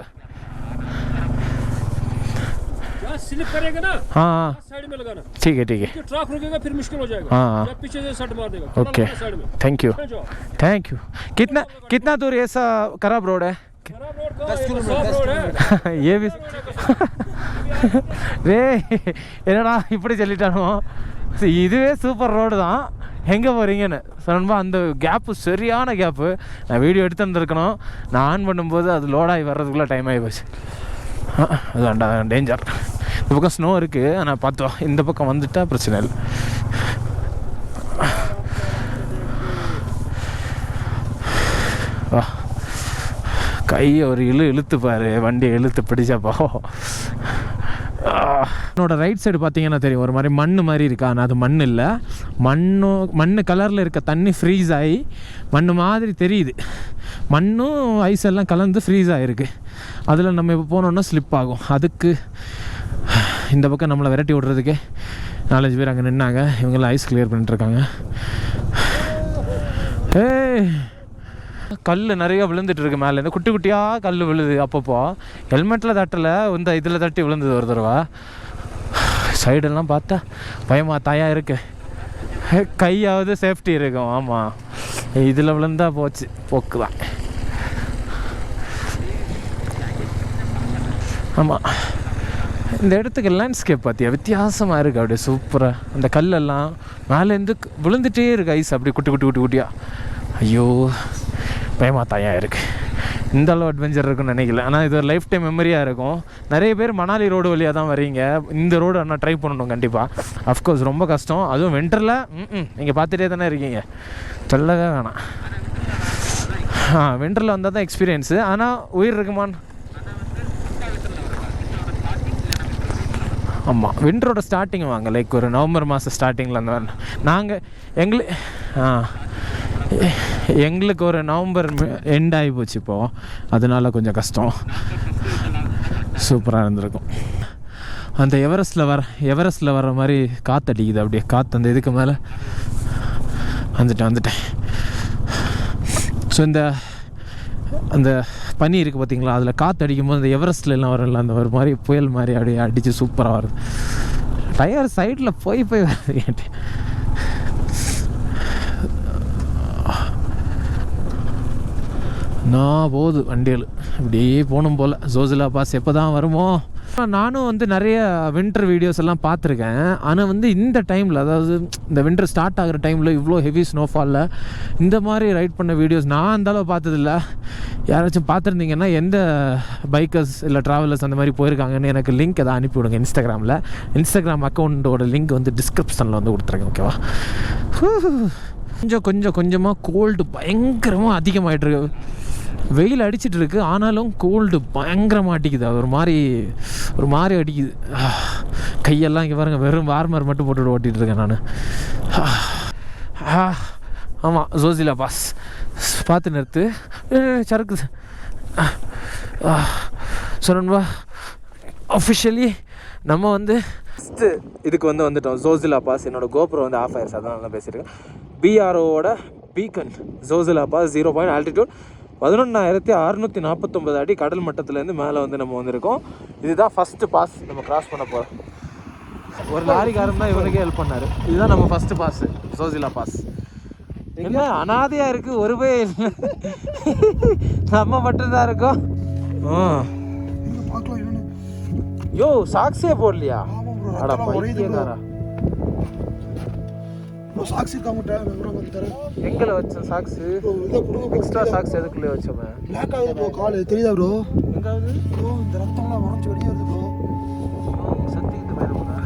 स्लिप करेगा ना हाँ साइड में लगाना. ठीक है ट्रक रुकेगा फिर मुश्किल हो जाएगा. हाँ या पीछे से सट मार देगा. Okay thank you. कितना दूर ऐसा खराब रोड है? खराब रोड का 10 किलोमीटर है. ये भी रे என்னடா இப்படி சொல்லிட்டானோ. இதுவே சூப்பர் ரோடு தான். எங்கே போகிறீங்கன்னு சொன்னா அந்த கேப்பு சரியான கேப்பு. நான் வீடியோ எடுத்து வந்துருக்கணும். நான் ஆன் பண்ணும்போது அது லோடாகி வர்றதுக்குள்ளே டைம் ஆகி போச்சு. அதுதான்டா டேஞ்சர். இந்த பக்கம் ஸ்னோ இருக்குது. ஆனால் பார்த்தோம் இந்த பக்கம் வந்துட்டா பிரச்சனை இல்லை. வா கையை ஒரு இழுத்து பாரு, வண்டியை இழுத்து பிடிச்சப்போ. என்னோட ரைட் சைடு பார்த்தீங்கன்னா தெரியும் ஒரு மாதிரி மண் மாதிரி இருக்கா. ஆனால் அது மண் இல்லை. மண் கலரில் இருக்க தண்ணி ஃப்ரீஸ் ஆகி மண் மாதிரி தெரியுது. மண்ணும் ஐஸ் எல்லாம் கலந்து ஃப்ரீஸ் ஆகிருக்கு. அதில் நம்ம இப்போ போனோன்னா ஸ்லிப் ஆகும். அதுக்கு இந்த பக்கம் நம்மளை விரட்டி விட்றதுக்கே 4-5 பேர் அங்கே நின்னாங்க. இவங்களாம் ஐஸ் கிளியர் பண்ணிட்டுருக்காங்க. கல் நிறைய விழுந்துட்டு இருக்கு. மேலேருந்து குட்டி குட்டியாக கல் விழுது. அப்பப்போ ஹெல்மெட்டில் தட்டலை, இந்த இதில் தட்டி விழுந்தது ஒரு தடவை. சைடெல்லாம் பார்த்தா தாயாக இருக்கு. கையாவது சேஃப்டி இருக்கும். ஆமாம், இதில் விழுந்தா போச்சு, போக்கு தான். ஆமாம், இந்த இடத்துக்கு லேண்ட்ஸ்கேப் பார்த்தியா வித்தியாசமாக இருக்குது. அப்படியே சூப்பராக அந்த கல்லெல்லாம் மேலேருந்து விழுந்துகிட்டே இருக்குது. ஐஸ் அப்படி குட்டியாக. ஐயோ தாயாக இருக்குது. இந்த அளவு அட்வென்ச்சர் இருக்குன்னு நினைக்கல. ஆனால் இது ஒரு லைஃப் டைம் மெமரியாக இருக்கும். நிறைய பேர் மணாலி ரோடு வழியாக தான் வரீங்க. இந்த ரோடு ஆனால் ட்ரை பண்ணணும் கண்டிப்பாக. அஃப்கோர்ஸ் ரொம்ப கஷ்டம். அதுவும் வின்டரில் நீங்கள் பார்த்துட்டே தானே இருக்கீங்க, சொல்லவே வேணாம். வின்டரில் வந்தால் தான் எக்ஸ்பீரியன்ஸு. ஆனால் உயிர் இருக்குமான்னு ஆமாம், வின்டரோட ஸ்டார்டிங் வாங்க. லைக் ஒரு நவம்பர் மாதம் ஸ்டார்டிங்கில் அந்த நாங்கள் எங்களுக்கு ஒரு நவம்பர் எண்ட் ஆகி போச்சு இப்போது. அதனால கொஞ்சம் கஷ்டம். சூப்பராக இருந்திருக்கும். அந்த எவரெஸ்ட்டில் வர மாதிரி காற்றடிக்குது. அப்படியே காற்று அந்த இதுக்கு மேலே வந்துட்டேன். ஸோ அந்த பனி இருக்குது பார்த்தீங்களா, அதில் காற்று அடிக்கும்போது அந்த எவரெஸ்ட்லாம் வரல, அந்த ஒரு மாதிரி புயல் மாதிரி அப்படியே அடித்து சூப்பராக வருது. டயர் சைடில் போய் வருது கேட்டு. நான் போகுது வண்டிகள் இப்படியே போகணும் போல். ஜோசிலா பாஸ் எப்போ தான் வருமோ. நானும் வந்து நிறைய வின்டர் வீடியோஸ் எல்லாம் பார்த்துருக்கேன். ஆனால் வந்து இந்த டைமில், அதாவது இந்த வின்டர் ஸ்டார்ட் ஆகிற டைமில் இவ்வளோ ஹெவி ஸ்னோஃபாலில் இந்த மாதிரி ரைட் பண்ண வீடியோஸ் நான் அந்தளவு பார்த்ததில்ல. யாராச்சும் பார்த்துருந்தீங்கன்னா எந்த பைக்கர்ஸ் இல்லை ட்ராவலர்ஸ் அந்த மாதிரி போயிருக்காங்கன்னு எனக்கு லிங்க் எதாவது அனுப்பிவிடுங்க. இன்ஸ்டாகிராம் அக்கௌண்ட்டோட லிங்க் வந்து டிஸ்கிரிப்ஷனில் வந்து கொடுத்துருங்க. ஓகேவா? கொஞ்சமாக கோல்டு பயங்கரமாக அதிகமாகிட்டுருக்கு. வெயில் அடிச்சிட்டு இருக்கு, ஆனாலும் கோல்டு பயங்கரமாக அடிக்குது. ஒரு மாதிரி அடிக்குது. கையெல்லாம் இங்கே பாருங்க, வெறும் வார்மர் மட்டும் போட்டுட்டு ஓட்டிகிட்டு இருக்கேன் நான். ஆமாம், ஜோசிலா பாஸ் பார்த்து நிறுத்து. சறுக்குது. சொன்னா அஃபிஷியலி நம்ம வந்து ஃபஸ்ட்டு இதுக்கு வந்துட்டோம். ஜோசிலா பாஸ். என்னோட கோப்ரோ வந்து ஆஃப் ஆயிடுச்சு, அதான் நல்லா பேசியிருக்கேன். பிஆர்ஓவோட பீக்கன் ஜோசிலா பாஸ் 0 ஆல்டிடியூட் 11,649 அடி கடல் மட்டத்துலேருந்து மேலே வந்து நம்ம வந்திருக்கோம். இதுதான் ஃபஸ்ட்டு பாஸ் நம்ம கிராஸ் பண்ண போகிறோம். ஒரு லாரிக்காரன் தான் இவனுக்கே ஹெல்ப் பண்ணார். இதுதான் நம்ம ஃபஸ்ட்டு பாஸ், ஜோசிலா பாஸ். என்ன அனாதையாக இருக்குது, ஒரு பே இல்லை, நம்ம மட்டும்தான் இருக்கோம். யோ சாக்ஸே போடலையா? அட பைத்தியக்காரா. ப்ரோ சாக்ஸ் இருக்கா உங்கள்கிட்ட? நான் கூட வந்து தரேன். எங்களை வச்ச சாக்ஸு இதை கொடுங்க. எக்ஸ்ட்ரா சாக்ஸ் எதுக்குள்ளே வச்சோமே? பிளாக் ஆகுது ப்ரோ கால், தெரியுதா ப்ரோ? எங்காவது ப்ரோ இந்த ரத்தம்லாம் உடஞ்சி வெளியே வருது ப்ரோ. சத்திக்கிட்டு போயிருப்பா.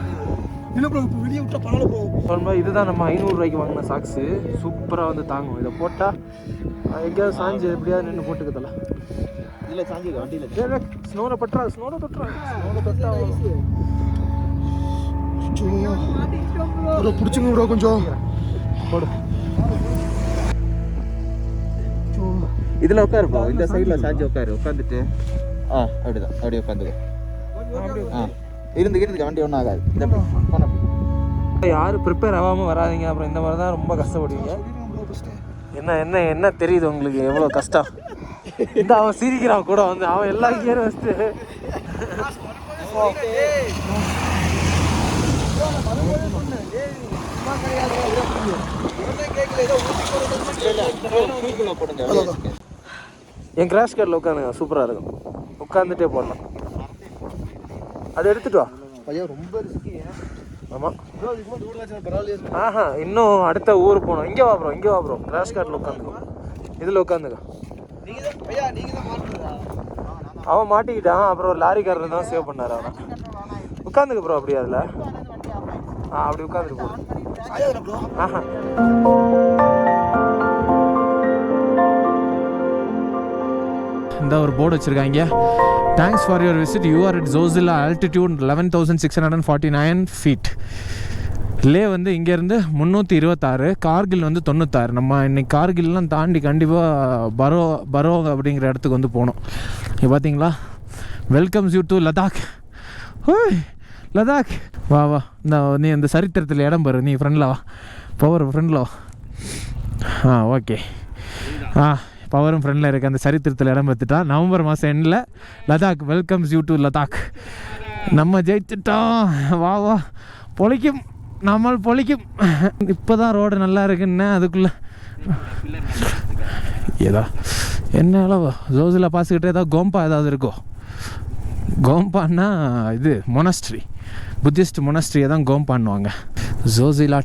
இல்லை ப்ரோ இப்போ வெளியே விட்டா பரவாயில்ல ப்ரோ. சொல்லுமா, இதுதான் நம்ம 500 ரூபாய்க்கு வாங்கின சாக்ஸு. சூப்பராக வந்து தாங்கும். இதை போட்டால் எங்கேயாவது சாஞ்சு எப்படியாவது நின்று போட்டுக்கதல. இதில் சாஞ்சிக்க வண்டியில் ஸ்னோவில் பட்டுறா, ஸ்னோவில் தொட்டுறா, ஸ்னோவில் தொட்டா ப்ரோ பிடிச்சிங்க ப்ரோ கொஞ்சம் போடு. இதில் உட்காருப்பா, இந்த சைடில் சாஞ்சி உட்காரு. உட்காந்துட்டு அப்படிதான், அப்படியே உட்காந்துக்க. இருந்துக்க வண்டி ஒன்றும் ஆகாது. இந்த போன யாரும் ப்ரிப்பேர் ஆகாமல் வராதிங்க. அப்புறம் இந்த மாதிரி தான் ரொம்ப கஷ்டப்படுவீங்க. என்ன என்ன என்ன தெரியுது உங்களுக்கு எவ்வளோ கஷ்டம்? இந்த அவன் சிரிக்கிறான் கூட வந்து, அவன் எல்லா கியரும் வச்சுட்டு என் கிராஷ் கார்டில் உட்காந்துங்க, சூப்பராக இருக்கும். உட்காந்துட்டே போடலாம். அதை எடுத்துட்டு வா பையன் ரொம்ப ரிஸ்கி. ஆமாம். ப்ரோ இதுக்கு மேலே தூரம் ஆச்சு பரவாயில்லையே. ஆஹா, இன்னும் அடுத்த ஊர் போகணும். இங்கே வா ப்ரோ, இங்கே வா ப்ரோ. கிராஷ் கார்டில் உட்காந்துக்கோ, இதில் உட்காந்துக்கோ. அவன் மாட்டிக்கிட்டான். அப்புறம் ஒரு லாரிக்காரர் தான் சேவ் பண்ணார் அவன். உட்காந்துக்க ப்ரோ அப்படியே அதில். அப்படி உட்காந்துட்டு போ. ஆஹா, இந்த ஒரு போர்டு வச்சுருக்காங்க. Thanks for your visit. You are at Zojila, altitude 11,649 feet. Leh வந்து இங்கேருந்து 326, கார்கில் வந்து 96. நம்ம இன்னைக்கு கார்கில்லாம் தாண்டி கண்டிப்பாக பரோ அப்படிங்கிற இடத்துக்கு வந்து போகணும். இங்கே பார்த்தீங்களா, வெல்கம்ஸ் யூ டு லடாக். ஓய் லடாக், வா வா. நீ அந்த சரித்திரத்தில் இடம் பாரு. நீ ஃப்ரெண்டில் வா, பவர் ஃப்ரெண்டில் வா. ஓகே. பவரும் ஃப்ரெண்டில் இருக்க அந்த சரித்திரத்தில் இடம் பெற்றுட்டா. நவம்பர் மாதம் எண்டில் Ladakh. Welcomes you to Ladakh. நம்ம ஜெயிச்சிட்டோம். வா வா, பொழைக்கும், நம்மால் பொழைக்கும். இப்போ தான் ரோடு நல்லா இருக்குன்னு அதுக்குள்ளே ஏதா என்ன அளவு ஜோசில் பாசிக்கிட்டே ஏதாவது கோம்பா ஏதாவது இருக்கோ? கோம்பான்னா இது மொனஸ்ட்ரி, புத்திஸ்ட் மொனஸ்ட்ரியை தான் கோம்பான்னுவாங்க. ஜோசிலா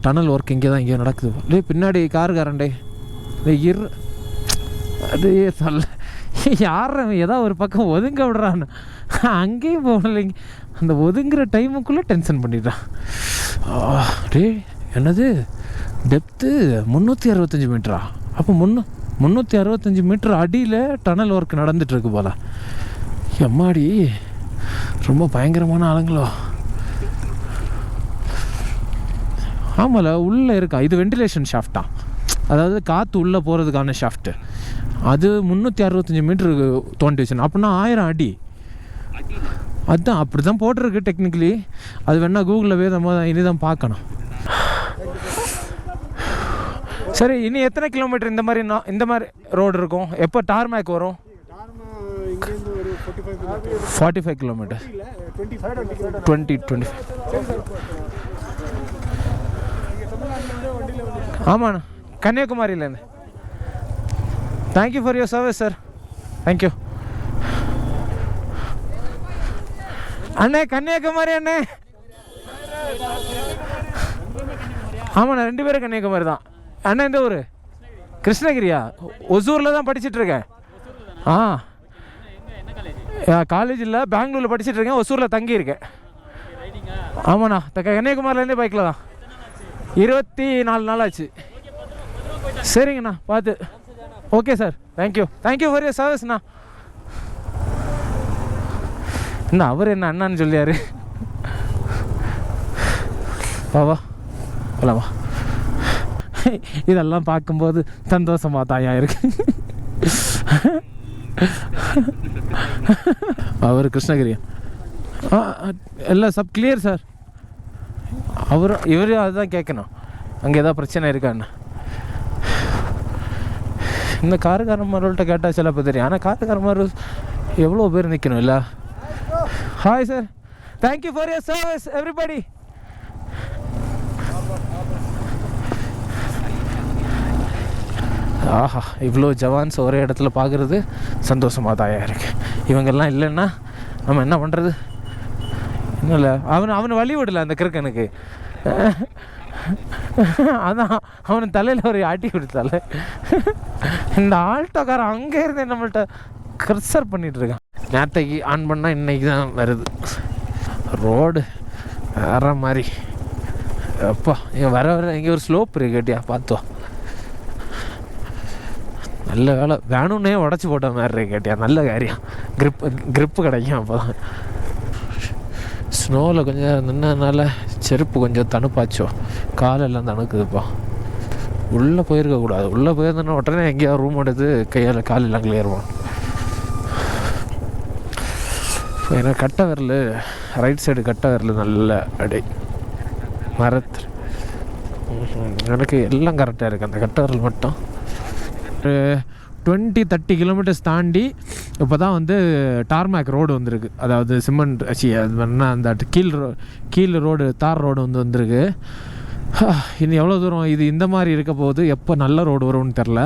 டனல் ஒர்க் இங்கே தான் இங்கே நடக்குது. டே பின்னாடி காருக்காரன்டே அது சொல்ல யார் ஏதாவது ஒரு பக்கம் ஒதுங்க விடுறான்னு அங்கேயும் போகலைங்க. அந்த ஒதுங்குற டைமுக்குள்ளே டென்ஷன் பண்ணிடுறான். டே என்னது டெப்த்து 365 மீட்டரா? அப்போ 365 மீட்டர் அடியில் டனல் ஒர்க் நடந்துகிட்ருக்கு போல். எம்மாடி, ரொம்ப பயங்கரமான ஆளுங்களோ. ஆமாம்ல, உள்ளே இருக்கா. இது வெண்டிலேஷன் ஷாஃப்டா, அதாவது காற்று உள்ளே போகிறதுக்கான ஷாஃப்ட்டு. அது 365 மீட்டருக்கு தோண்டி வச்சுருந்தேன். அப்படின்னா 1000 அடி. அதுதான் அப்படி தான் போட்டிருக்கு டெக்னிக்கலி. அது வேணால் கூகுளில் நம்ம இனிதான் பார்க்கணும். சரி, இனி எத்தனை கிலோமீட்டர் இந்த மாதிரி ரோடு இருக்கும்? எப்போ டார்மேக் வரும்? 45 கிலோமீட்டர். 20. ஆமாண்ணா, கன்னியாகுமரியிலேருந்து. Thank you for your service sir. Thank you அண்ணே. கன்னியாகுமரி அண்ணே. ஆமாண்ணா, 2 பேரும் கன்னியாகுமரி தான். அண்ணா இந்த ஊர் கிருஷ்ணகிரியா? ஒசூரில் தான் படிச்சுட்ருக்கேன். காலேஜில் பெங்களூரில் படிச்சுட்ருக்கேன், ஒசூரில் தங்கியிருக்கேன். ஆமாண்ணா, கன்னியாகுமரியிலேருந்தே பைக்கில் தான். 24 நாள் ஆச்சு. சரிங்கண்ணா, பார்த்து. Okay sir, thank you for your சர்வீஸ்ண்ணா. என்ன அவர் என்ன அண்ணான்னு சொல்லியாரு. வா போலாமா. இதெல்லாம் பார்க்கும்போது சந்தோஷமாக தாயா இருக்கு. அவர் கிருஷ்ணகிரியா? எல்லாம் சப் கிளியர் சார். இவர் அதுதான் கேட்கணும், அங்கே ஏதாவது பிரச்சனை இருக்கான்னு. இந்த காருக்காரமார்கள்ட்ட கேட்டால் சில பேர் தெரியும். ஆனால் காருக்காரமார்கள் எவ்வளோ பேர் நிற்கணும் இல்லை? Hi sir, thank you for your service everybody. ஆஹா, இவ்வளோ ஜவான்ஸ் ஒரே இடத்துல பார்க்குறது சந்தோஷமாக தாயா இருக்குது. இவங்கெல்லாம் இல்லைன்னா நம்ம என்ன பண்ணுறது? இல்லை அவனை வழி விடல அந்த கிறுக்கனுக்கு. அதான் அவன் தலையில் ஒரு ஆட்டி விடுத்தால. இந்த ஆல்டோக்காரன் அங்கே இருந்து நம்மள்கிட்ட கர்சர் பண்ணிகிட்டு இருக்கான். நேற்றைக்கு ஆன் பண்ணால் இன்றைக்கி தான் வருது. ரோடு வேற மாதிரி. அப்பா இங்கே வர இங்கே ஒரு ஸ்லோப் இருக்கு கேட்டியா பார்த்தோம். நல்ல வேலை வேணும்னே உடச்சி போட்ட மாதிரி இருக்கு கேட்டியா. நல்ல காரியம். க்ரிப்பு கிடைக்கும் அப்போ தான். ஸ்னோவில் கொஞ்சம் நின்றதுனால செருப்பு கொஞ்சம் தணுப்பாச்சோ, காலெல்லாம் தணுக்குதுப்பா. உள்ளே போயிருக்கக்கூடாது. உள்ளே போயிருந்தோன்னா உடனே எங்கேயாவது ரூம் எடுத்து கையால் காலெல்லாம் கிளியருவான். இப்போ எனக்கு கட்டை விரல், ரைட் சைடு கட்டை விரல் நல்ல அடை மரத்து. எனக்கு எல்லாம் கரெக்டாக இருக்குது. அந்த கட்டை விரல் மட்டும் ஒரு 20-30 கிலோமீட்டர்ஸ் தாண்டி இப்போ தான் வந்து டார்மேக் ரோடு வந்திருக்கு. அதாவது சிமெண்ட் அந்த கீழ் ரோடு, தார் ரோடு வந்திருக்கு. இன்னும் எவ்வளோ தூரம் இது இந்த மாதிரி இருக்க போகுது, எப்போ நல்ல ரோடு வரும்னு தெரில.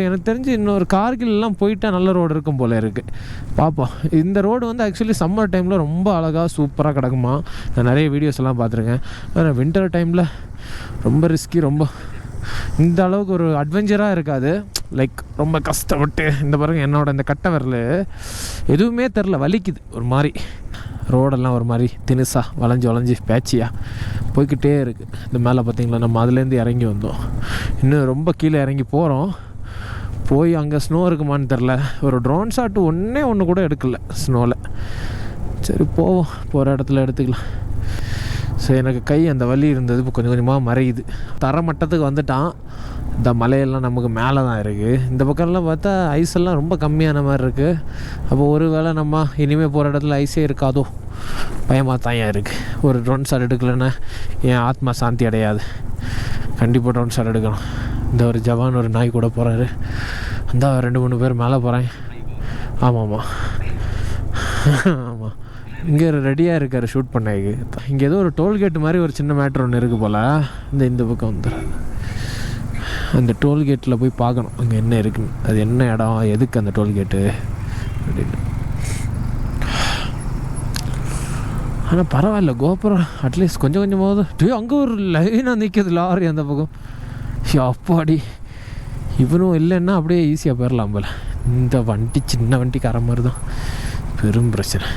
எனக்கு தெரிஞ்சு இன்னொரு கார்கில்லாம் போயிட்டால் நல்ல ரோடு இருக்கும் போல் இருக்குது. பார்ப்போம். இந்த ரோடு வந்து ஆக்சுவலி சம்மர் டைமில் ரொம்ப அழகாக சூப்பராக கிடக்குமா. நான் நிறைய வீடியோஸ் எல்லாம் பார்த்துருக்கேன். ஆனால் வின்டர் டைமில் ரொம்ப ரிஸ்கி, ரொம்ப இந்த அளவுக்கு ஒரு அட்வென்ச்சராக இருக்காது. லைக் ரொம்ப கஷ்டப்பட்டு இந்த பாருங்க என்னோட இந்த கட்டை விரல் எதுவுமே தெரில, வலிக்குது ஒரு மாதிரி. ரோடெல்லாம் ஒரு மாதிரி தினுசாக வளைஞ்சி பேச்சியாக போய்கிட்டே இருக்குது. இந்த மேலே பார்த்திங்களா, நம்ம அதுலேருந்து இறங்கி வந்தோம். இன்னும் ரொம்ப கீழே இறங்கி போகிறோம். போய் அங்கே ஸ்னோ இருக்குமான்னு தெரில. ஒரு ட்ரோன் ஷாட்டு ஒன்று கூட எடுக்கல ஸ்னோவில். சரி போவோம், போகிற இடத்துல எடுத்துக்கலாம். ஸோ எனக்கு கை அந்த வலி இருந்தது இப்போ கொஞ்சம் கொஞ்சமாக மறையுது. தர மட்டத்துக்கு வந்துட்டான். இந்த மலையெல்லாம் நமக்கு மேலே தான் இருக்குது. இந்த பக்கம்லாம் பார்த்தா ஐஸெல்லாம் ரொம்ப கம்மியான மாதிரி இருக்குது. அப்போ ஒரு வேளை நம்ம இனிமேல் போகிற இடத்துல ஐஸே இருக்காதோ பயமாக தான் இருக்குது. ஒரு ட்ரோன் ஷாட் எடுக்கலைன்னா என் ஆத்மா சாந்தி அடையாது. கண்டிப்பாக ட்ரோன் ஷாட் எடுக்கணும். இந்த ஒரு ஜவான் ஒரு நாய் கூட போகிறாரு. அந்த 2-3 பேர் மேலே போகிறேன். ஆமாம் ஆமாம் இங்கே ரெடியாக இருக்கார் ஷூட் பண்ணாக்கு. இங்கே ஏதோ ஒரு டோல்கேட் மாதிரி ஒரு சின்ன மேட்ரு ஒன்று இருக்குது போல். இந்த பக்கம் வந்துடுறாரு. அந்த டோல்கேட்டில் போய் பார்க்கணும் அங்கே என்ன இருக்குன்னு. அது என்ன இடம், எதுக்கு அந்த டோல்கேட்டு அப்படின்னு. ஆனால் பரவாயில்ல, கோபுரம் அட்லீஸ்ட் கொஞ்சம் கொஞ்சமாவது. அங்கே ஒரு லைனாக நிற்கிது லாரி அந்த பக்கம். அப்பாடி, இவனும் இல்லைன்னா அப்படியே ஈஸியாக போயிடலாம் போல். இந்த வண்டி சின்ன வண்டிக்கார மாதிரி தான் பெரும் பிரச்சனை.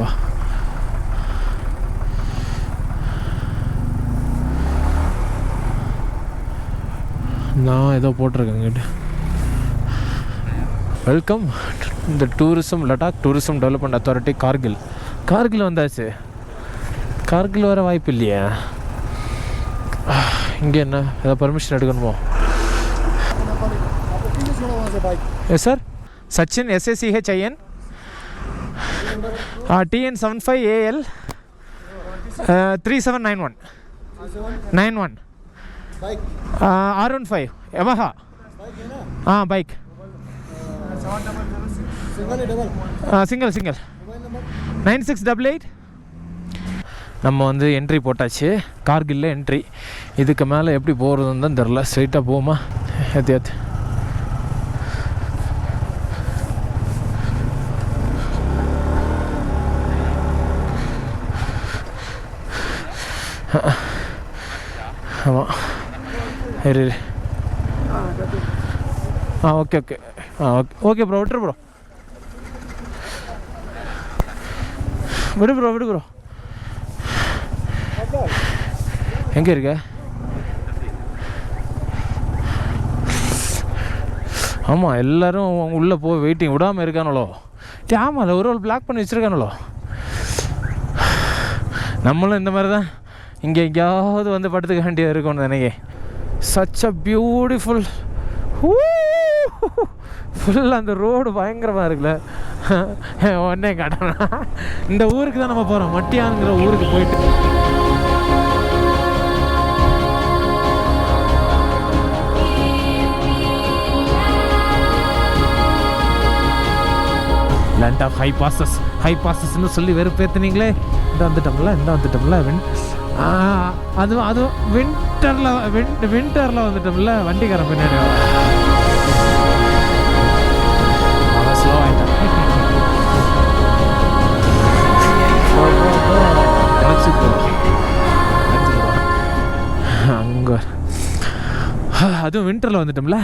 வா நான் ஏதோ போட்டிருக்கேன் கேட்டு. வெல்கம் இந்த Ladakh tourism development authority Kargil வந்தாச்சு. கார்கில் வர வாய்ப்பு இல்லையா? இங்கே என்ன ஏதோ பர்மிஷன் எடுக்கணுமோ? Yes sir, Sachin SACHIN TN75AL 3791 R15 Yamaha bike single 9688. நம்ம வந்து என்ட்ரி போட்டாச்சு. கார்கில்ல என்ட்ரி. இதுக்கு மேலே எப்படி போகிறதுன்னு தான் தெரில. ஸ்ட்ரைட்டாக போகுமா? ஏற்று ஆமாம் இரு. ஓகே ஓகே ப்ரோ, விட்டுரு ப்ரோ, விடு ப்ரோ. எங்கே இருக்க? ஆமாம், எல்லோரும் உள்ளே போய் வெயிட்டிங் விடாமல் இருக்கானோ. ஆமாம், ஒரு பிளாக் பண்ணி வச்சுருக்கானோ. நம்மளும் இந்த மாதிரி தான் இங்கே எங்கேயாவது வந்து படுத்துக்க வேண்டியது இருக்கும்னு நினைக்கிறேன். Such a beautiful full. அந்த ரோடு பயங்கரமாக இருக்குல்ல. உடனே காட்டணும். இந்த ஊருக்கு தான் நம்ம போகிறோம், மட்டியாங்கிற ஊருக்கு போயிட்டு. லேண்ட் ஆஃப் ஹை பாசஸ்ன்னு சொல்லி வெறுப்பேற்றுனீங்களே. இந்த வந்துட்டோம்ல அது வின்டரில் வந்துட்டோம்ல. வண்டிக்காரன் பின்னாடி ஸ்லோ ஆகிட்டான். அதுவும் வின்டரில் வந்துட்டோம்ல,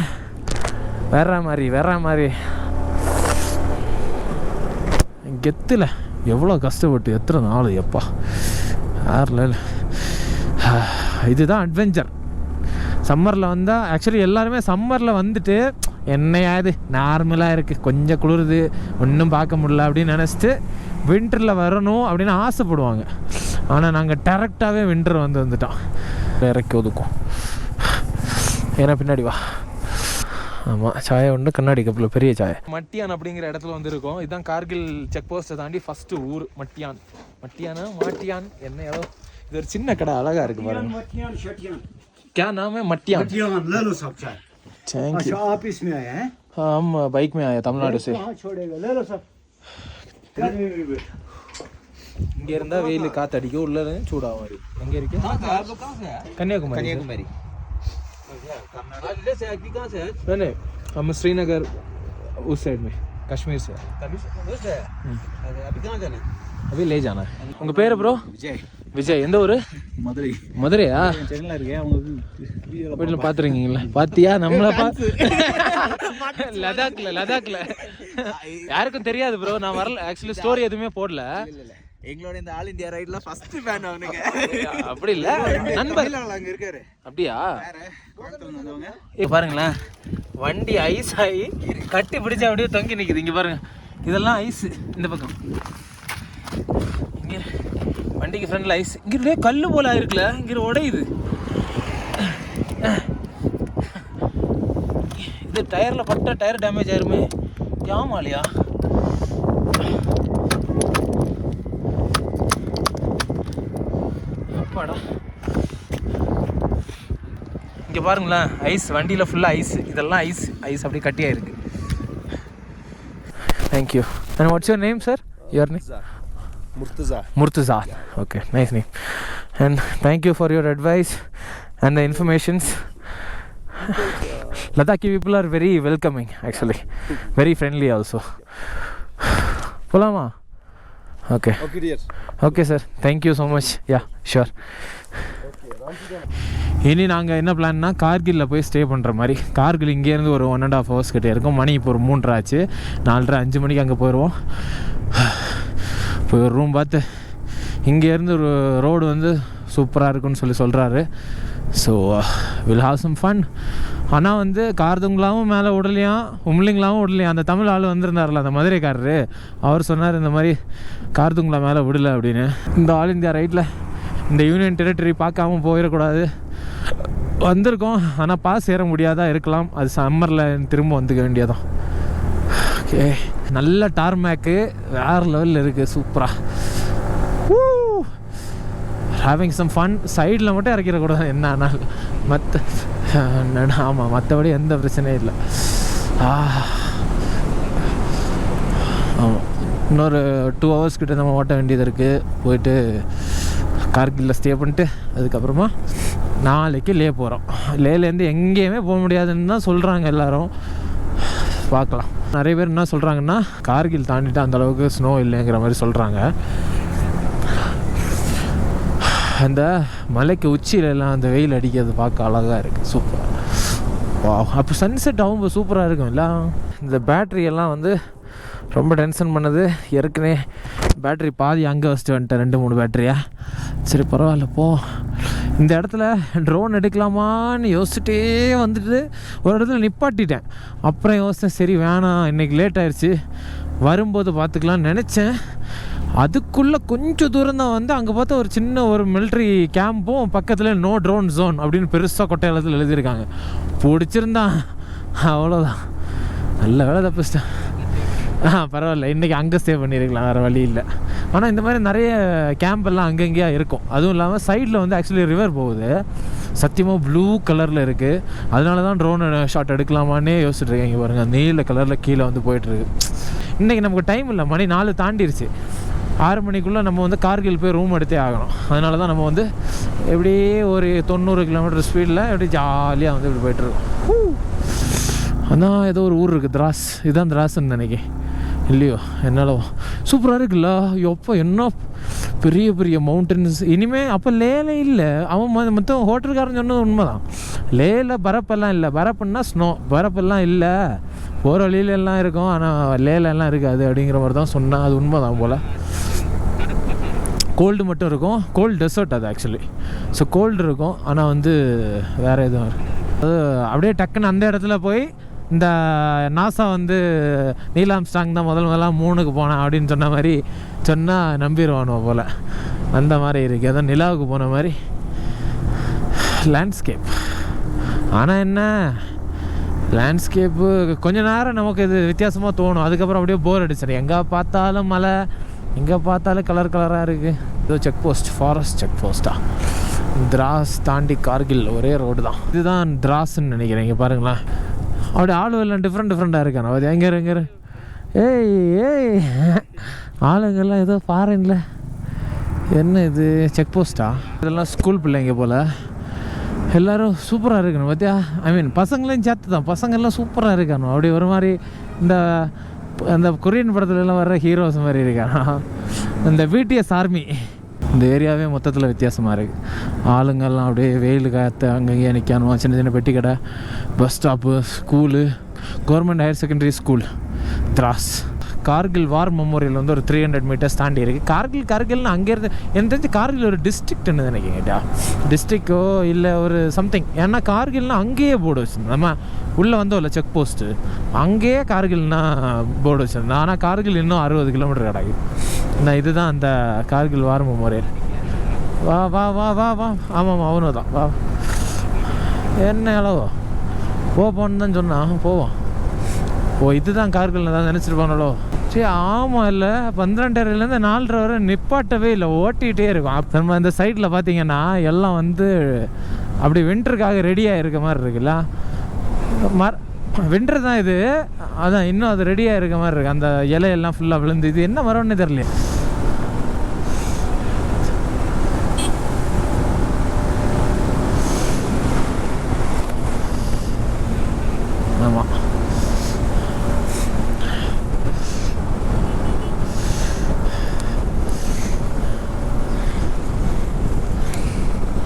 வேற மாதிரி கெத்தில் எவ்வளோ கஷ்டப்பட்டு எத்தனை நாள் எப்பா வேறு. இதுதான் அட்வென்ச்சர். சம்மரில் வந்தால் ஆக்சுவலி எல்லாருமே சம்மரில் வந்துட்டு என்னையாது நார்மலாக இருக்குது, கொஞ்சம் குளிருது, ஒன்றும் பார்க்க முடியல அப்படின்னு நினச்சிட்டு வின்டரில் வரணும் அப்படின்னு ஆசைப்படுவாங்க. ஆனால் நாங்கள் டேரெக்டாகவே வின்டர் வந்துட்டோம். இறக்கி ஒதுக்கும். ஏன்னா பின்னாடி வா. ஆமாம், சாயை ஒன்று கண்ணாடி கப்பில் பெரிய சாயை. மட்டியான் அப்படிங்கிற இடத்துல வந்துருக்கோம். இதுதான் கார்கில் செக் போஸ்ட்டை தாண்டி ஃபஸ்ட்டு ஊர் மட்டியான். மாட்டியான் என்ன ஏதோ இது ஒரு சின்ன கடை அழகாக இருக்குது பாருங்க. क्या नाम है? मटियान। ले लो सब चाय। Thank you. ऑफिस में आए हैं? हाँ, हम बाइक में आए तमिलनाडु से। छोड़ेगा, ले लो सब। இங்கே இருந்தால் வெயில் காற்றடிக்கும், உள்ள சூடாகும். மாதிரி எங்கே இருக்கு? கன்னியாகுமரி। नहीं, हम श्रीनगर उस साइड में, कश्मीर से। अभी कहाँ जाना है? अभी ले जाना है। உங்கள் பேர் ப்ரோ? விஜய். எந்த ஊர்? மதுரையா? வீட்டில் பார்த்துருக்கீங்களா? பார்த்தியா? நம்மளை லடாக்ல யாருக்கும் தெரியாது ப்ரோ. நான் வரல ஆக்சுவலி, ஸ்டோரி எதுவுமே போடல. எங்களோட இந்த ஆல் இந்தியா ரைட்ல ஃபர்ஸ்ட் ஃபேன் அவனுங்க. அப்படி இல்ல, நண்பர் அங்க இருக்காரு. அப்படியா? பாருங்களேன், வண்டி ஐஸ் ஆகி கட்டி பிடிச்சா அப்படியே தொங்கி நிக்குது. இங்க பாருங்க, இதெல்லாம் ஐஸ். இந்த பக்கம் இங்க வண்டிக்கு ஃப்ரண்ட்ல ஐஸ். இங்கே கல்லு போல ஆயிருக்குல்ல, இங்கே உடையுது. இது டயரில் பட்ட டயர் டேமேஜ் ஆயிருமே. ஆமாலியா? அப்பாடா, இங்கே பாருங்களேன், ஐஸ். வண்டியில் ஃபுல்லாக ஐஸ். இதெல்லாம் ஐஸ் அப்படியே கட்டியாயிருக்கு. Thank you. And what's your name sir? Your name? Murtaza. Okay, nice name. And thank you for your advice and the informations. Ladakhi people are very welcoming, actually. Very friendly also. Polama? Okay. Okay, dear. Okay, sir. Thank you so much. Yeah, sure. இனி நாங்கள் என்ன பிளான்னா, கார்கில்ல போய் stay பண்ணுற மாதிரி. கார்கில் இங்கேருந்து ஒரு 1.5 hours கிட்டே இருக்கும். மணி இப்போ ஒரு 3 ஆச்சு. 4:30-5 மணிக்கு அங்கே போயிடுவோம். இப்போ ஒரு ரூம் பார்த்து, இங்கேருந்து ஒரு ரோடு வந்து சூப்பராக இருக்குன்னு சொல்கிறாரு. So will have some fun. ஆனால் வந்து கார்துங்களாவும் மேலே விடலையாம், உம்லிங்களாவும் விடலையாம். அந்த தமிழ் ஆள் வந்திருந்தார்ல, அந்த மதுரைக்காரரு, அவர் சொன்னார் இந்த மாதிரி கார்துங்களா மேலே விடலை அப்படின்னு. இந்த ஆல் இந்தியா ரைட்டில் இந்த யூனியன் டெரிட்டரி பார்க்காம போயிடக்கூடாது. வந்திருக்கோம், ஆனால் பாஸ் ஏற முடியாதா இருக்கலாம். அது சம்மரில் திரும்ப வந்துக்க வேண்டியதான். ஓகே, நல்ல டார்மேக்கு வேறு லெவலில் இருக்குது, சூப்பராக. Having some fun. சைடில் மட்டும் இறக்கிடக்கூடாது என்ன ஆனாலும். ஆமாம், மற்றபடி எந்த பிரச்சனையும் இல்லை. ஆமாம், இன்னொரு 2 hours கிட்ட நம்ம ஓட்ட வேண்டியது இருக்குது. போயிட்டு கார்கில்ல ஸ்டே பண்ணிட்டு அதுக்கப்புறமா நாளைக்கு லே போகிறோம். லேலேருந்து எங்கேயுமே போக முடியாதுன்னு தான் சொல்கிறாங்க எல்லோரும். பார்க்கலாம். நிறைய பேர் என்ன சொல்கிறாங்கன்னா, கார்கில் தாண்டிட்டு அந்தளவுக்கு ஸ்னோ இல்லைங்கிற மாதிரி சொல்கிறாங்க. அந்த மலைக்கு உச்சியிலலாம் அந்த வெயில் அடிக்கிறது பார்க்க அழகாக இருக்குது, சூப்பராக. வா, அப்போ சன்செட் ஆகும்போது சூப்பராக இருக்கும் இல்லை? இந்த பேட்ரியெல்லாம் வந்து ரொம்ப டென்ஷன் பண்ணது. ஏற்கனவே பேட்ரி பாதி அங்கே வச்சுட்டு வந்துட்டேன், 2-3 பேட்டரியா. சரி பரவாயில்ல போ. இந்த இடத்துல ட்ரோன் எடுக்கலாமான்னு யோசிச்சுட்டே வந்துட்டு ஒரு இடத்துல நிப்பாட்டிட்டேன். அப்புறம் யோசித்தேன், சரி வேணாம், இன்றைக்கி லேட் ஆயிடுச்சு, வரும்போது பார்த்துக்கலான்னு நினச்சேன். அதுக்குள்ளே கொஞ்சம் தூரம் தான் வந்து அங்கே பார்த்தா ஒரு சின்ன ஒரு மிலிட்ரி கேம்பும் பக்கத்தில் நோ ட்ரோன் ஜோன் அப்படின்னு பெருசாக கொட்டையாளத்தில் எழுதியிருக்காங்க. பிடிச்சிருந்தான், அவ்வளோதான். நல்ல வேலை தப்பிச்சிட்டேன். பரவாயில்ல, இன்றைக்கி அங்கே ஸ்டே பண்ணியிருக்கலாம், வேறு வழி இல்லை. ஆனால் இந்த மாதிரி நிறைய கேம்பெல்லாம் அங்கங்கேயா இருக்கும். அதுவும் இல்லாமல் சைடில் வந்து ஆக்சுவலி ரிவர் போகுது, சத்தியமாக ப்ளூ கலரில் இருக்குது. அதனால தான் ட்ரோன் ஷாட் எடுக்கலாமான்னே யோசிச்சுட்ருக்கேன். இங்கே பாருங்கள், நீல கலரில் கீழே வந்து போயிட்டுருக்கு. இன்றைக்கி நமக்கு டைம் இல்லை, மணி 4 தாண்டிடுச்சு. 6 மணிக்குள்ளே நம்ம வந்து கார்கில் போய் ரூம் எடுத்தே ஆகணும். அதனால தான் நம்ம வந்து எப்படியே ஒரு 90 கிலோமீட்டர் ஸ்பீடில் எப்படி ஜாலியாக வந்து இப்படி போய்ட்டுருக்கோம். அதான் ஏதோ ஒரு ஊர் இருக்குது, திராஸ். இதுதான் திராஸ்ன்னு நினைக்கிறேன். இல்லையோ என்னால் சூப்பராக இருக்குல்ல எப்போ என்ன பெரிய பெரிய மவுண்டன்ஸ் இனிமேல் அப்போ லேல இல்லை அவன் மொத்தம் ஹோட்டல்காரன் சொன்னது உண்மைதான். லேல பரப்பெல்லாம் இல்லை, பரப்புன்னா ஸ்னோ, பரப்பெல்லாம் இல்லை, போகிற வழியிலெல்லாம் இருக்கும் ஆனால் லேலெல்லாம் இருக்காது அப்படிங்கிற மாதிரி தான் சொன்னான். அது உண்மை தான் போல். கோல்டு மட்டும் இருக்கும், கோல்டு டெசர்ட் அது ஆக்சுவலி. ஸோ கோல்டு இருக்கும் ஆனால் வந்து வேறு எதுவும் இருக்குது. அது அப்படியே டக்குன்னு அந்த இடத்துல போய் இந்த நாசா வந்து நீல் ஆம்ஸ்ட்ராங் தான் முதல்ல 3க்கு போனேன் அப்படின்னு சொன்ன மாதிரி சொன்னால் நம்பிடுவானோ போல். அந்த மாதிரி இருக்குது. அதான் நிலாவுக்கு போன மாதிரி லேண்ட்ஸ்கேப். ஆனால் என்ன லேண்ட்ஸ்கேப்பு கொஞ்ச நேரம் நமக்கு இது வித்தியாசமாக தோணும், அதுக்கப்புறம் அப்படியே போர் அடிச்சிடும். எங்கே பார்த்தாலும் மலை, எங்கே பார்த்தாலும் கலர் கலராக இருக்குது. இது check post, forest check போஸ்ட்டா. Dras தாண்டி கார்கில் ஒரே ரோடு தான். இதுதான் திராஸ்ன்னு நினைக்கிறேன். இங்கே பாருங்களேன், அப்படியே ஆளுவெல்லாம் டிஃப்ரெண்ட்டாக இருக்கானோ. அது எங்கே ஏய் ஏய் ஆளுங்கெல்லாம் ஏதோ ஃபாரின்ல என்ன இது செக் போஸ்ட்டா? இதெல்லாம் ஸ்கூல் பிள்ளைங்க போல். எல்லோரும் சூப்பராக இருக்கணும் பார்த்தியா. ஐ மீன் பசங்களையும் சேர்த்து தான், பசங்கள்லாம் சூப்பராக இருக்கணும். அப்படி ஒரு மாதிரி இந்த கொரியன் படத்துலலாம் வர்ற ஹீரோஸ் மாதிரி இருக்கானோ. இந்த பிடிஎஸ் ஆர்மி. இந்த ஏரியாவே மொத்தத்தில் வித்தியாசமாக இருக்குது. ஆளுங்கள்லாம் அப்படியே வெயில் காற்று அங்கங்கே நிற்கணும். சின்ன சின்ன பெட்டி கடை, bus stop, school, government higher secondary school. Drass Kargil war memorial வந்து ஒரு 300 மீட்டர்ஸ் தாண்டி இருக்குது. கார்கில்னு அங்கேருந்து எனக்கு தெரிஞ்சு கார்கில் ஒரு டிஸ்ட்ரிக்ட்னு நினைக்கிறேன்டா. டிஸ்ட்ரிக்டோ இல்லை ஒரு சம்திங். ஏன்னா கார்கில்னால் அங்கேயே போர்டு வச்சுருந்தோம். நம்ம உள்ளே வந்தோம்ல செக் போஸ்ட்டு, அங்கேயே கார்கில்னா போர்டு வச்சுருந்தோம். ஆனால் கார்கில் இன்னும் 60 கிலோமீட்டர் கிடக்கு. நான் இதுதான் அந்த கார்கில் வார் மெமோரியல். வா வா வா வா வா ஆமாம் அவனும் தான். வா என்ன அளவோ போன்னு தான் சொன்னான். போவோம். இதுதான் கார்கில் தான் நினச்சிருப்பானோ. சரி ஆமாம். இல்லை 12:30லேருந்து 4:30 வரை நிப்பாட்டவே இல்லை, ஓட்டிகிட்டே இருக்கும். நம்ம இந்த சைடில் பார்த்தீங்கன்னா எல்லாம் வந்து அப்படி வின்டருக்காக ரெடியாக இருக்க மாதிரி இருக்குல்ல. வின்டர் தான் இது, அதான் இன்னும் அது ரெடியாக இருக்க மாதிரி இருக்குது. அந்த இலையெல்லாம் ஃபுல்லாக விழுந்து. இது என்ன மரம்னு தெரியல. ஆமாம்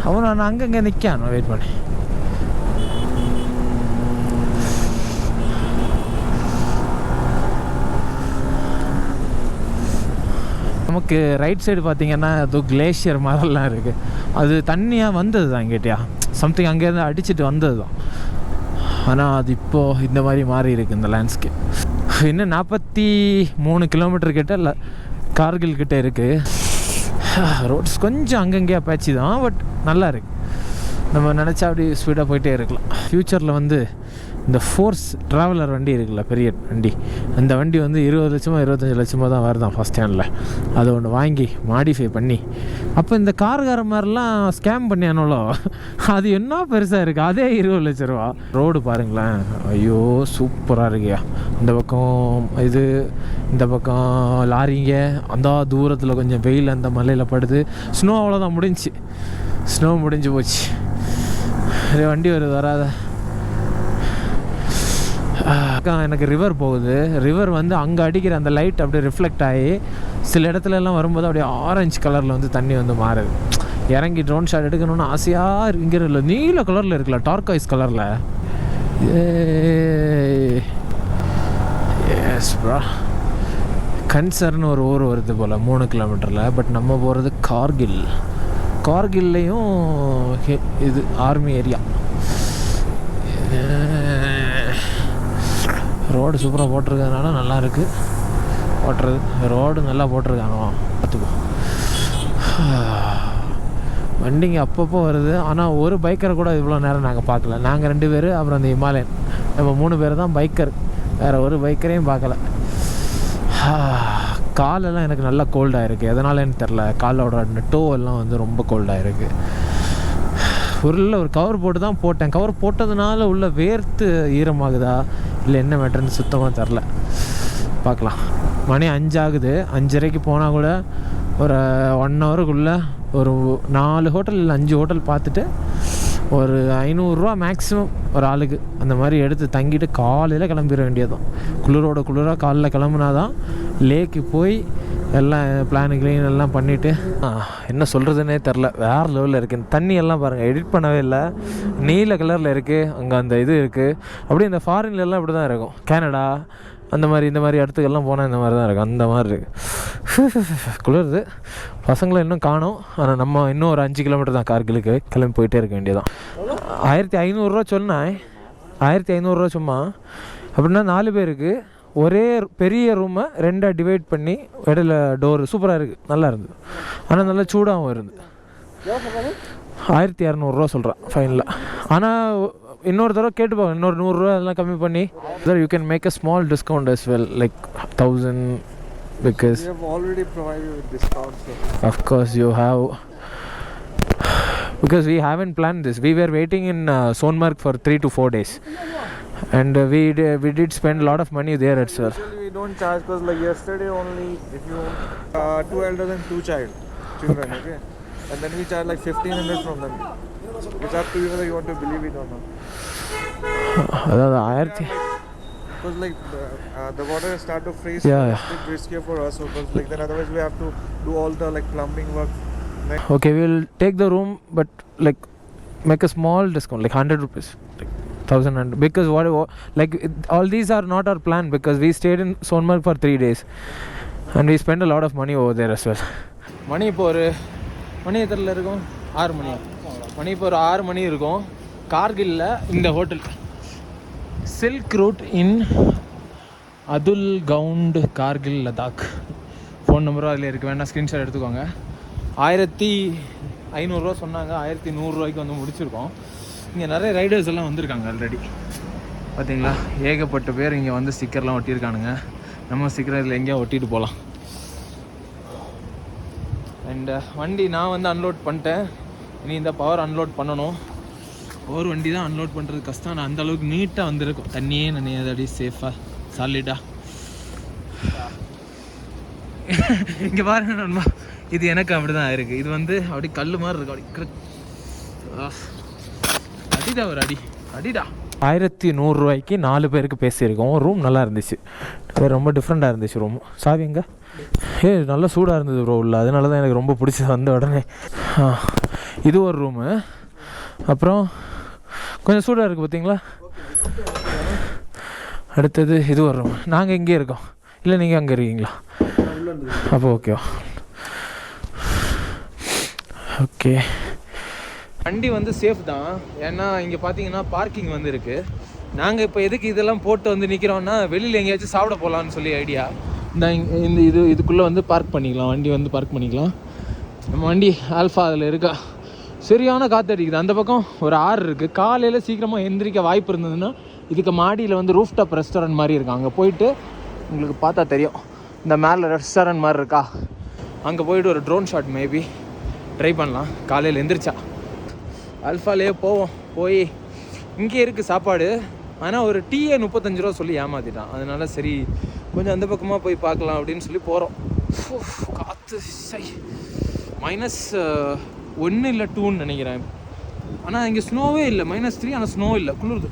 அவன் நான் அங்கங்கே நிற்கான் வெயிட் பண்ணி. நமக்கு ரைட் சைடு பார்த்தீங்கன்னா அது கிளேஷியர் மாதிரிலாம் இருக்குது. அது தண்ணியாக வந்தது தான் கேட்டியா, சம்திங் அங்கேருந்து அடிச்சுட்டு வந்தது தான். ஆனால் அது இப்போது இந்த மாதிரி மாறி இருக்குது இந்த லேண்ட்ஸ்கேப். இன்னும் 43 கிலோமீட்டர் கிட்ட இல்லை கார்கில் கிட்டே இருக்குது. ரோட்ஸ் கொஞ்சம் அங்கங்கேயா பேச்சு தான், பட் நல்லா இருக்குது. நம்ம நினச்சா அப்படி ஸ்பீடாக போயிட்டே இருக்கலாம். ஃப்யூச்சரில் வந்து இந்த ஃபோர்ஸ் ட்ராவலர் வண்டி இருக்குல்ல, பெரிய வண்டி, அந்த வண்டி வந்து 20 லட்சமோ 25 லட்சமோ தான் வருதான் ஃபஸ்ட் ஹேண்டில். அதை ஒன்று வாங்கி மாடிஃபை பண்ணி, அப்போ இந்த கார்கார மாதிரிலாம் ஸ்கேம் பண்ணியானோலோ, அது என்ன பெருசாக இருக்குது, அதே 20 லட்ச ரூபா. ரோடு பாருங்களேன், ஐயோ சூப்பராக இருக்கியா. இந்த பக்கம் இது, இந்த பக்கம் லாரிங்க, அந்த தூரத்தில் கொஞ்சம் வெயில் அந்த மலையில் படுது. ஸ்னோ அவ்வளோதான், முடிஞ்சு ஸ்னோ முடிஞ்சு போச்சு. வண்டி வருது வராத. எனக்கு ரிவர் போகுது. ரிவர் வந்து அங்கே அடிக்கிற அந்த லைட் அப்படியே ரிஃப்ளெக்ட் ஆகி சில இடத்துல எல்லாம் வரும்போது அப்படியே ஆரஞ்சு கலரில் வந்து தண்ணி வந்து மாறுது. இறங்கி ட்ரோன் ஷாட் எடுக்கணும்னு ஆசையாக இங்கே இல்லை, நீல கலரில் இருக்குல்ல, டார்காய்ஸ் கலரில். எஸ் ப்ரா. கன்சர்னு ஒரு ஊர் வருது போல் 3 கிலோமீட்டரில். பட் நம்ம போகிறது கார்கில். கார்கில்லையும் இது ஆர்மி ஏரியா. ரோடு சூப்பராக போட்டிருக்கிறதுனால நல்லாயிருக்கு ஓட்டுறது. ரோடு நல்லா போட்டிருக்கானோ பார்த்துக்கோ. வண்டிங்க அப்பப்போ வருது. ஆனால் ஒரு பைக்கரை கூட இவ்வளோ நேரம் நாங்கள் பார்க்கல. நாங்கள் 2 பேர், அப்புறம் அந்த ஹிமாலயன், நம்ம 3 பேர் தான் பைக்கர். வேறு ஒரு பைக்கரையும் பார்க்கல. காலெல்லாம் எனக்கு நல்லா கோல்டாக இருக்குது. எதனாலன்னு தெரில, காலோட டோ எல்லாம் வந்து ரொம்ப கோல்டாக இருக்குது. ஒரு கவர் போட்டு தான் போட்டேன். கவர் போட்டதுனால உள்ள வேர்த்து ஈரமாகுதா இல்லை என்ன மேட்டர்னு சுத்தமாக தெரில. பார்க்கலாம். மணி 5 ஆகுது. 5:30க்கு போனால் கூட ஒரு 1 ஹவருக்குள்ளே ஒரு 4 ஹோட்டல் இல்லை 5 ஹோட்டல் பார்த்துட்டு ஒரு 500 மேக்ஸிமம் ஒரு ஆளுக்கு அந்த மாதிரி எடுத்து தங்கிட்டு காலையில் கிளம்பிட வேண்டியதுதான். குளிராக காலையில் கிளம்புனா தான் லேக்கு போய் எல்லாம் பிளான் கிளீன் எல்லாம் பண்ணிவிட்டு என்ன சொல்கிறதுனே தெரில. வேறு லெவலில் இருக்குது. தண்ணி எல்லாம் பாருங்கள், எடிட் பண்ணவே இல்லை, நீல கலரில் இருக்குது. அங்கே அந்த இது இருக்குது. அப்படியே இந்த ஃபாரின்லலாம் இப்படி தான் இருக்கும். கனடா அந்த மாதிரி இந்த மாதிரி இடத்துக்கெல்லாம் போனால் இந்த மாதிரி தான் இருக்குது. அந்த மாதிரி இருக்குது. குளிருது. பசங்களை இன்னும் காணோம். ஆனால் நம்ம இன்னும் ஒரு 5 கிலோமீட்டர் தான் கார்கிலுக்கு. கிளம்பி போயிட்டே இருக்க வேண்டியதான். 1500 சொன்னேன். 1500 சும்மா. அப்படின்னா 4 பேருக்கு ஒரே பெரிய ரூமை 2 டிவைட் பண்ணி இடையில டோரு சூப்பராக இருக்குது. நல்லா இருந்தது. ஆனால் நல்லா சூடாகவும் இருந்து. 1200 சொல்கிறேன் ஃபைனலாக. ஆனால் இன்னொரு தடவை கேட்டுப்பாங்க, இன்னொரு 100 ரூபா அதெல்லாம் கம்மி பண்ணி. You can make a small discount as well, like 1000, because We have already provided with discounts. of course you have, because we haven't planned this. We were waiting in Sonmarg for 3 to 4 days, and we did spend a lot of money there itself. Actually, we don't charge because like yesterday only, if you 2 elders and 2 children, okay, and then we charge like 1500 from them. It's up to you whether you want to believe it or not. அதாவது 1000. Because like the water start to freeze, Yeah. it's a bit riskier for us. Because like then otherwise we have to do all the like plumbing work. Okay, we'll take the room, but like make a small discount, like 100 rupees, like 1000. Because like all these are not our plan, because we stayed in Sonmarg for 3 days and we spent a lot of money over there as well. மணி இப்போ ஒரு மணி எத்தனை இருக்கும்? 6 மணியா? மணி இப்போ ஒரு 6 மணி இருக்கும். கார்கில்ல இந்த hotel silk root இன் Atul count Kargil Ladakh. Phone நம்பரும் அதில் இருக்குது, வேணால் ஸ்க்ரீன்ஷாட் எடுத்துக்கோங்க. 1500 சொன்னாங்க. 1100 வந்து முடிச்சிருக்கோம். இங்கே நிறைய ரைடர்ஸ் எல்லாம் வந்திருக்காங்க ஆல்ரெடி. பார்த்தீங்களா, ஏகப்பட்ட பேர் இங்கே வந்து ஸ்டிக்கர்லாம் ஒட்டியிருக்கானுங்க. நம்ம ஸ்டிக்கர் இதில் எங்கேயா ஒட்டிட்டு போகலாம். அண்ட் வண்டி நான் வந்து அன்லோட் பண்ணிட்டேன். இனி இந்த பவர் அன்லோட் பண்ணணும். பவர் வண்டி தான் அன்லோட் பண்ணுறது கஷ்டம். நான் அந்தளவுக்கு நீட்டாக வந்திருக்கும். தண்ணியே நினையாது, அப்படியே சேஃபாக சாலிடாக. இங்கே பாருங்க நண்பா, இது எனக்கு அப்படி தான் இருக்குது. இது வந்து அப்படி கல் மாதிரி இருக்கும். அப்படி அடிடா, ஒரு அடிடா. 1100 ரூபாய்க்கு 4 பேருக்கு பேசியிருக்கோம். ரூம் நல்லா இருந்துச்சு, ரொம்ப டிஃப்ரெண்ட்டாக இருந்துச்சு ரூம். சாவி எங்க? நல்லா சூடாக இருந்தது ப்ரோ உள்ள. அதனால தான் எனக்கு ரொம்ப பிடிச்சது வந்த உடனே. இது ஒரு ரூமு. அப்புறம் கொஞ்சம் சூடாக இருக்குது பார்த்தீங்களா. அடுத்தது இது ஒரு ரூம். நாங்கள் இங்கே இருக்கோம். இல்லை நீங்கள் அங்கே இருக்கீங்களா? அப்போ ஓகேவா. ஓகே, வண்டி வந்து சேஃப் தான். ஏன்னா இங்கே பார்த்தீங்கன்னா பார்க்கிங் வந்து இருக்குது. நாங்கள் இப்போ எதுக்கு இதெல்லாம் போட்டு வந்து நிற்கிறோன்னா, வெளியில் எங்கேயாச்சும் சாப்பிட போகலான்னு சொல்லி ஐடியா. இந்த இதுக்குள்ளே வந்து பார்க் பண்ணிக்கலாம், வண்டி வந்து பார்க் பண்ணிக்கலாம். நம்ம வண்டி ஆல்ஃபா அதில் இருக்கா. சரியான காற்று அடிக்குது. அந்த பக்கம் ஒரு ஆறு இருக்குது. காலையில் சீக்கிரமாக எந்திரிக்க வாய்ப்பு இருந்ததுன்னா இதுக்கு மாடியில் வந்து ரூஃப் டாப் ரெஸ்டாரண்ட் மாதிரி இருக்கும். அங்கே போயிட்டு உங்களுக்கு பார்த்தா தெரியும், இந்த மேலே ரெஸ்டாரண்ட் மாதிரி இருக்கா, அங்கே போயிட்டு ஒரு ட்ரோன் ஷாட் மேபி ட்ரை பண்ணலாம் காலையில் எந்திரிச்சா. ஆல்ஃபாலேயே போவோம். போய் இங்கே இருக்குது சாப்பாடு. ஆனால் ஒரு டீயே 35 ரூபா சொல்லி ஏமாற்றிட்டான். அதனால சரி கொஞ்சம் அந்த பக்கமாக போய் பார்க்கலாம் அப்படின்னு சொல்லி போகிறோம். காற்று -1 இல்லை 2ன்னு நினைக்கிறேன். ஆனால் இங்கே ஸ்னோவே இல்லை. -3, ஆனால் ஸ்னோ இல்லை, குளிருது.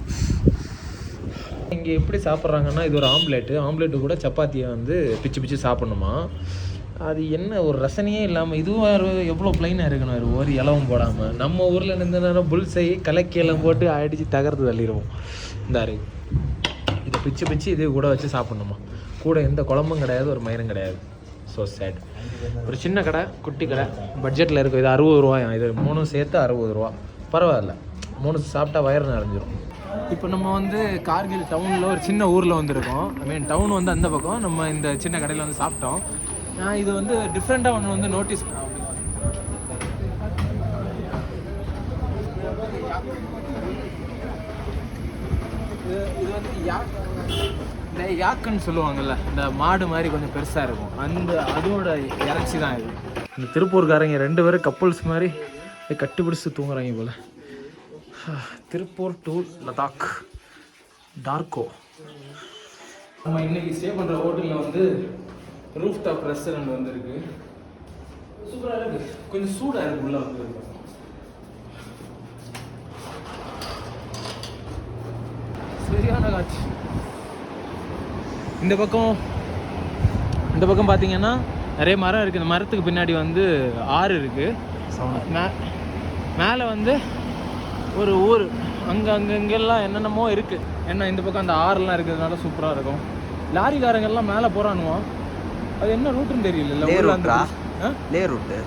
இங்கே எப்படி சாப்பிட்றாங்கன்னா, இது ஒரு ஆம்லேட்டு கூட சப்பாத்தியை வந்து பிச்சு சாப்பிட்ணுமா. அது என்ன ஒரு ரசனையே இல்லாமல், இதுவும் எவ்வளோ ப்ளைனாக இருக்கணும், ஒரு இலவும் போடாமல். நம்ம ஊரில் இருந்த நேரம் புல்சை கலக்கியெல்லாம் போட்டு அடித்து தகர்த்து தள்ளிடுவோம். இந்த இதை பிச்சு இது கூட வச்சு சாப்பிட்ணுமா. கூட எந்த குழம்பும் கிடையாது, ஒரு மயிரும் கிடையாது. So sad. ஒரு சின்ன கடை, குட்டி கடை, பட்ஜெட்டில் இருக்கும். இது 60 ரூபாயா. இது 3 சேர்த்து 60 ரூபா. பரவாயில்ல, 3 சாப்பிட்டா வயிறு நிறைஞ்சிரும். இப்போ நம்ம வந்து கார்கில் டவுனில் ஒரு சின்ன ஊரில் வந்துருக்கோம். டவுன் வந்து அந்த பக்கம். நம்ம இந்த சின்ன கடையில் வந்து சாப்பிட்டோம். நான் இது வந்து டிஃப்ரெண்ட்டாக ஒன்று வந்து நோட்டீஸ் இது வந்து இந்த யாக்குன்னு சொல்லுவாங்கல்ல, இந்த மாடு மாதிரி கொஞ்சம் பெருசாக இருக்கும். அதோட இறைச்சி தான் இது. இந்த திருப்பூர்காரங்க 2 பேரும் கப்புள்ஸ் மாதிரி கட்டிப்பிடிச்சு தூங்குறாங்க போல். திருப்பூர் டு லடாக் டார்கோ. நம்ம இன்னைக்கு ஸ்டே பண்ணுற ஹோட்டலில் வந்து ரூஃப் டாப் ரெஸ்டாரண்ட் வந்துருக்கு. சூப்பராக இருக்குது. கொஞ்சம் சூடாக இருக்குது உள்ளே வந்து. சரியான காட்சி. இந்த பக்கம் பார்த்தீங்கன்னா நிறைய மரம் இருக்குது. இந்த மரத்துக்கு பின்னாடி வந்து ஆறு இருக்குது. மேலே வந்து ஒரு ஊர் அங்கெல்லாம் என்னென்னமோ இருக்குது. ஏன்னா இந்த பக்கம் அந்த ஆறுலாம் இருக்கிறதுனால சூப்பராக இருக்கும். லாரிக்காரங்கெல்லாம் மேலே போகிறானுவோம். அது என்ன ரூட்டுன்னு தெரியல. லே ரூட்டு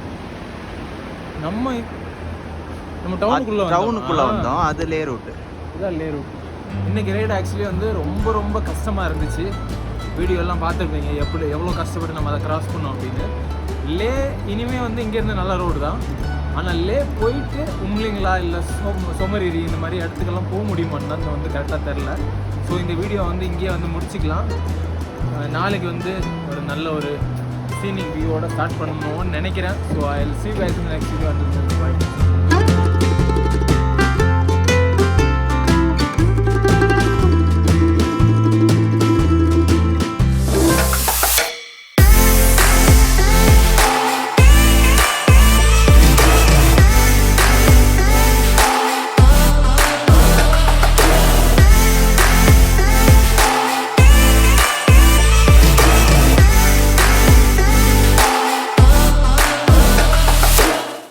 நம்ம டவுனுக்குள்ளே வந்தோம். அது லே ரூட்டு. இதுதான் லே ரூட். இன்றைக்கி ரைடு ஆக்சுவலி வந்து ரொம்ப கஷ்டமாக இருந்துச்சு. வீடியோலாம் பார்த்துருப்பீங்க எவ்வளோ கஷ்டப்பட்டு நம்ம அதை கிராஸ் பண்ணோம் அப்படின்னு. லே இனிமேல் வந்து இங்கேருந்து நல்ல ரோடு தான். ஆனால் லே போயிட்டு உம்லிங்களா இல்லை சொமரிரி இந்த மாதிரி இடத்துக்கெல்லாம் போக முடியுமான்னு தான் வந்து கரெக்டாக தெரில. ஸோ இந்த வீடியோ வந்து இங்கேயே வந்து முடிச்சுக்கலாம். நாளைக்கு வந்து ஒரு நல்ல ஒரு சீனிக் வியூவோட ஸ்டார்ட் பண்ணணும்னு நினைக்கிறேன். So I will see you guys in the next video.